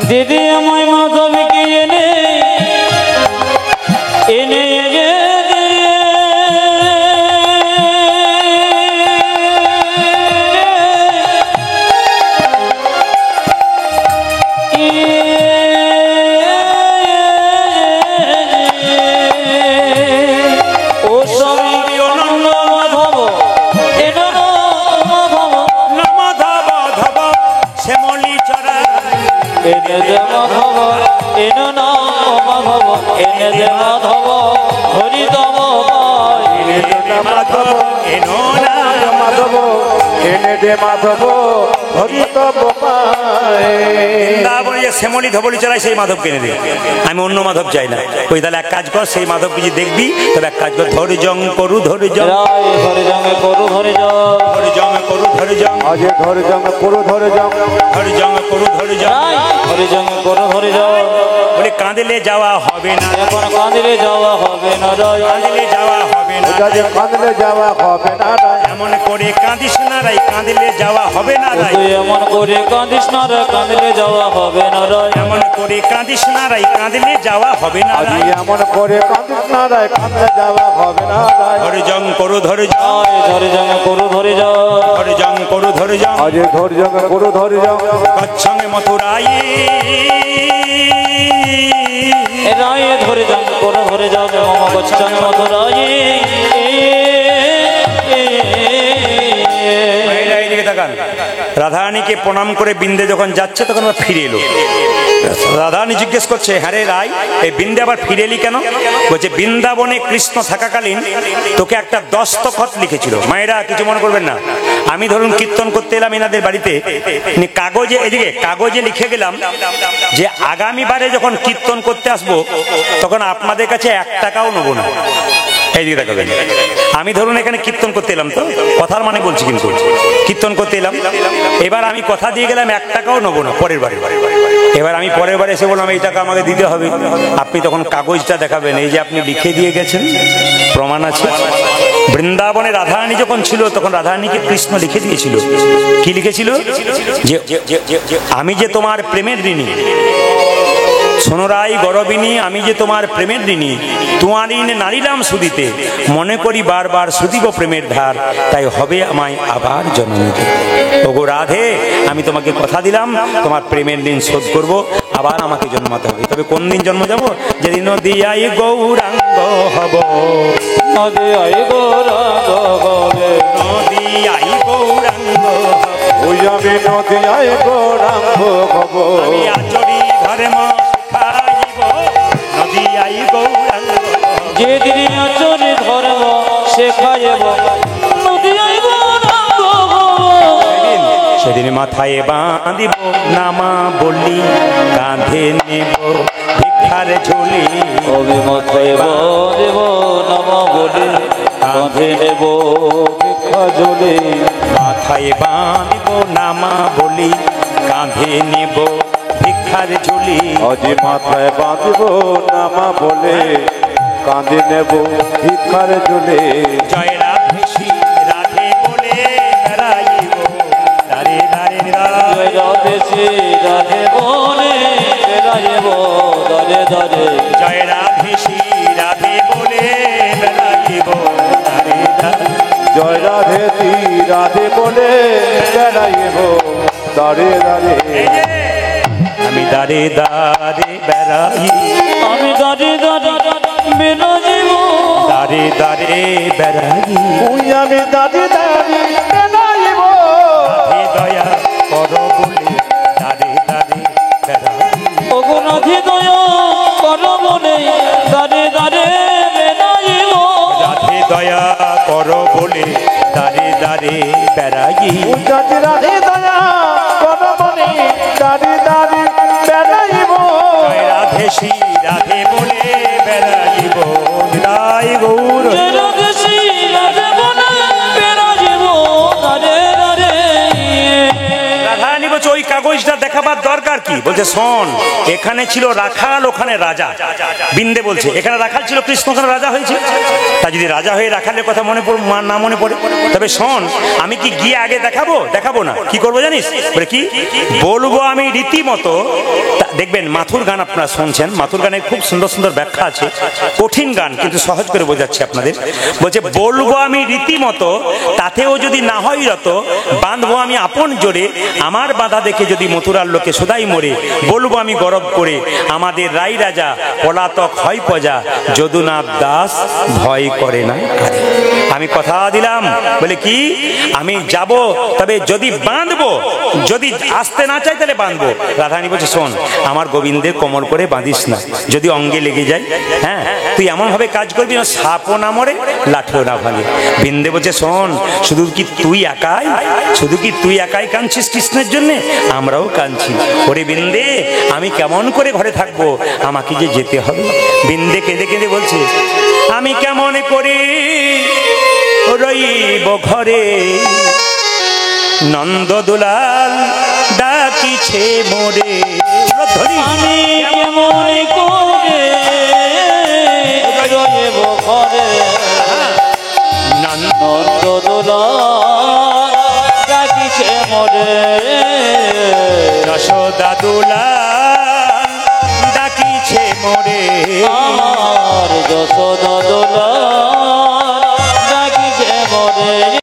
দিদি আমায় মাধবকে এনে এনে ও স্বামী অনন্য মাধব এনো না মাধব মাধব ধব শ্যামলী চরা এনে দে মাধব এনো না মাধব এনে দে মাধব হরি তব পাদ। মাধব এনো না মাধব এনে দে মাধব হরি তব পায় বৃন্দাবনে শ্যামলী ধবলি চড়াই সেই মাধব কিনে দে আমি অন্য মাধব চাই না ওই তাহলে এক কাজ কর সেই মাধব কিছু দেখবি তবে এক কাজ কর ধৈর্যং করু ধৈর্যং রায় ধরে জঙ্গে করু ধরে ধৈর্যং করু ধৈর্যং আজ ধরে জং পুরো ধরে জং ধৈর্যং করু ধৈর্যং রায় ধরে জঙ্গে করু ধরে বলে কাঁদলে যাওয়া হবে না এখন কাঁদিলে যাওয়া হবে না রায় কাঁদলে যাওয়া হবে না কাজে কাঁদলে যাওয়া হবে না এমন করে কাঁদিস না রাই কাঁদলে যাওয়া হবে না রাই তুই এমন করে কাঁদিস না রে কাঁদিলে যাওয়া হবে না রায় এমন করে কাঁদিস না রাই কাঁদলে যাওয়া হবে না আজ রাই এমন করে কাঁদিস না রায় কাঁদলে যাওয়া হবে না রায় ধৈর্যং করু ধৈর্যং রায় ধরে জঙ্গে করু ধরে ধৈর্যং করু ধৈর্যং আজ ধরে জং পুরো ধরে জং গচ্ছং মথুরাই রায় ধরে জঙ্গে করু ধরে যাবে মম গচ্ছং মথুরায় রাধারানীকে প্রণাম করে বিন্দে যখন যাচ্ছে তখন ফিরে এলো রাধারানী জিজ্ঞেস করছে, হ্যাঁ রে রাই, এই বৃন্দে আবার ফিরে এলি কেন? বলছে, বৃন্দাবনে কৃষ্ণ থাকাকালীন তোকে একটা দস্তখত লিখেছিল। মায়েরা কিছু মনে করবেন না, আমি ধরুন কীর্তন করতে এলাম এনাদের বাড়িতে, কাগজে এদিকে কাগজে লিখে গেলাম যে আগামীবারে যখন কীর্তন করতে আসবো তখন আপনাদের কাছে 1 টাকাও নেবো না। এইদিকে দেখাবেন, আমি ধরুন এখানে কীর্তন করতে এলাম, তো কথার মানে বলছি, কিন্তু কীর্তন করতে এলাম, এবার আমি কথা দিয়ে গেলাম 1 টাকাও নেবো না পরের বারে। এবার আমি পরের বারে এসে বললাম এই টাকা আমাকে দিতে হবে, আপনি তখন কাগজটা দেখাবেন, এই যে আপনি লিখে দিয়ে গেছেন, প্রমাণ আছে। বৃন্দাবনে রাধারানী যখন ছিল তখন রাধারানীকে কৃষ্ণ লিখে দিয়েছিল। কি লিখেছিল? যে আমি যে তোমার প্রেমের ঋণী, সোনরাই গরবিনী, আমি যে তোমার প্রেমের ঋণী, তোমার ঋণে নারিলাম সুদিতে, মনে করি বারবার সুদিব প্রেমের ধার, তাই হবে আমায় আবার জন্ম নিতে। ওগো রাধে, আমি তোমাকে কথা দিলাম তোমার প্রেমের ঋণ শোধ করব, আবার আমাকে জন্মাতে হবে। তবে কোন দিন জন্ম যাব? যেদিন নদিয়াই গৌরাঙ্গ হব, নদিয়াই গৌরাঙ্গ হবে, নদিয়াই গৌরাঙ্গ ওই আমি নদিয়ায় গৌরাঙ্গ হব, আমি আচরি ধর্ম শিখাইব, নদিয়াই গৌরাঙ্গ যেদিন আচরে ধর্ম শেখাইব, নদিয়াই গৌরাঙ্গ হবে। সেদিন মাথায় বাঁধিব নামা বলি, কাঁধে নেব ভিক্ষার ঝুলি, কবি মাথায় বাঁধিব নামা বলি, কাঁধে নেব ভিক্ষা ঝুলি, মাথায় বাঁধিব নামা বলি, কাঁধে নেব ভিক্ষার ঝুলি। আজি মাথায় বাঁধব নামা বলে, কাঁদে নেব ভিক্ষার ঝুলে। জয় রাধে শ্রী রাধে বলে বেড়াইব, দারে দারে জয় রাধে শ্রী রাধে বলে বেড়াইব, দরে দরে। জয় রাধে শ্রী রাধে বলে বেড়াইব, দারে দারে। জয় রাধে শ্রী রাধে বলে বেড়াইব, দাঁড়ে দাঁড়ে। আমি দারে দারে বেড়াই, আমি দরে দরে বেড়াইব, দারে দারে বেড়াই, ওই আমি দাঁড়ে দাঁড়ে বেড়াইব, হে দয়া কর বলে দারে দারে বেড়াই। অগুণাধি দয়া কর বলে দরে দরে বেড়াইব, রাধে দয়া কর বলে দারে দারে বেড়াই। ওই দাঁড়ে রাধে দয়া কর বলে দাঁড়ে দাঁড়ে বেড়াইব। জয় রাধে শ্রী রাধে বলে বেড়াইব, রাই গৌর। জয় রাধে শ্রী রাধে বলে বেড়াইব, দরে দরে। রাধারানী বলছে ওই কাগজটা দেখাবার দরকার কি? বলছে শোন, এখানে ছিল রাখাল, ওখানে রাজা। বিন্দে বলছে এখানে রাখাল ছিল, কৃষ্ণ ওখানে রাজা হয়েছে। তা যদি রাজা হয়ে রাখালের কথা মনে না মনে পড়ে, তবে শোন, আমি কি গিয়ে আগে দেখাবো? দেখাবো না। কি করবো জানিস? বলে কি বলবো আমি রীতিমতো। দেখবেন মাথুর গান আপনারা শুনছেন, মাথুর গানের খুব সুন্দর সুন্দর ব্যাখ্যা আছে, কঠিন গান কিন্তু সহজ করে বোঝাচ্ছি আপনাদের। বলছে বলবো আমি রীতিমতো, তাতেও যদি না হয় রত, বাঁধবো আমি আপন জোরে, আমার বাধা দেখে যদি মথুরার লোকে সদাই মরে, বলবো আমি গরব করে, আমাদের রাই রাজা পলাতক হয় প্রজা, যদুনাথ দাস ভয় করে না কারে। আমি কথা দিলাম, বলে কি আমি যাব, তবে যদি বাঁধবো, যদি আসতে না চাই তাহলে বাঁধবো। রাধারানী বলছে শোন, আমার গোবিন্দের কোমর করে বাঁধিস না, যদি অঙ্গে লেগে যায়, হ্যাঁ তুই এমন ভাবে কাজ করবি না সাপও না মরে লাঠিও না ভাঙে। বিন্দে বলছে শোন, শুধু কি তুই একাই, শুধু কি তুই একাই কাঁদছিস কৃষ্ণের জন্য? আমরাও কাঁদছি। ওরে বিন্দে, আমি কেমন করে ঘরে থাকবো, আমাকে যে যেতে হবে। বিন্দে কেঁদে কেঁদে বলছে আমি কেমন করে রইব ঘরে, নন্দ দুলাল ডাকিছে মোরে। আমি কেমন করে রইব ঘরে, নন্দ দুলাল ডাকিছে মোরে, যশোদা দুলাল ডাকিছে মোরে, আমার যশোদা দুলাল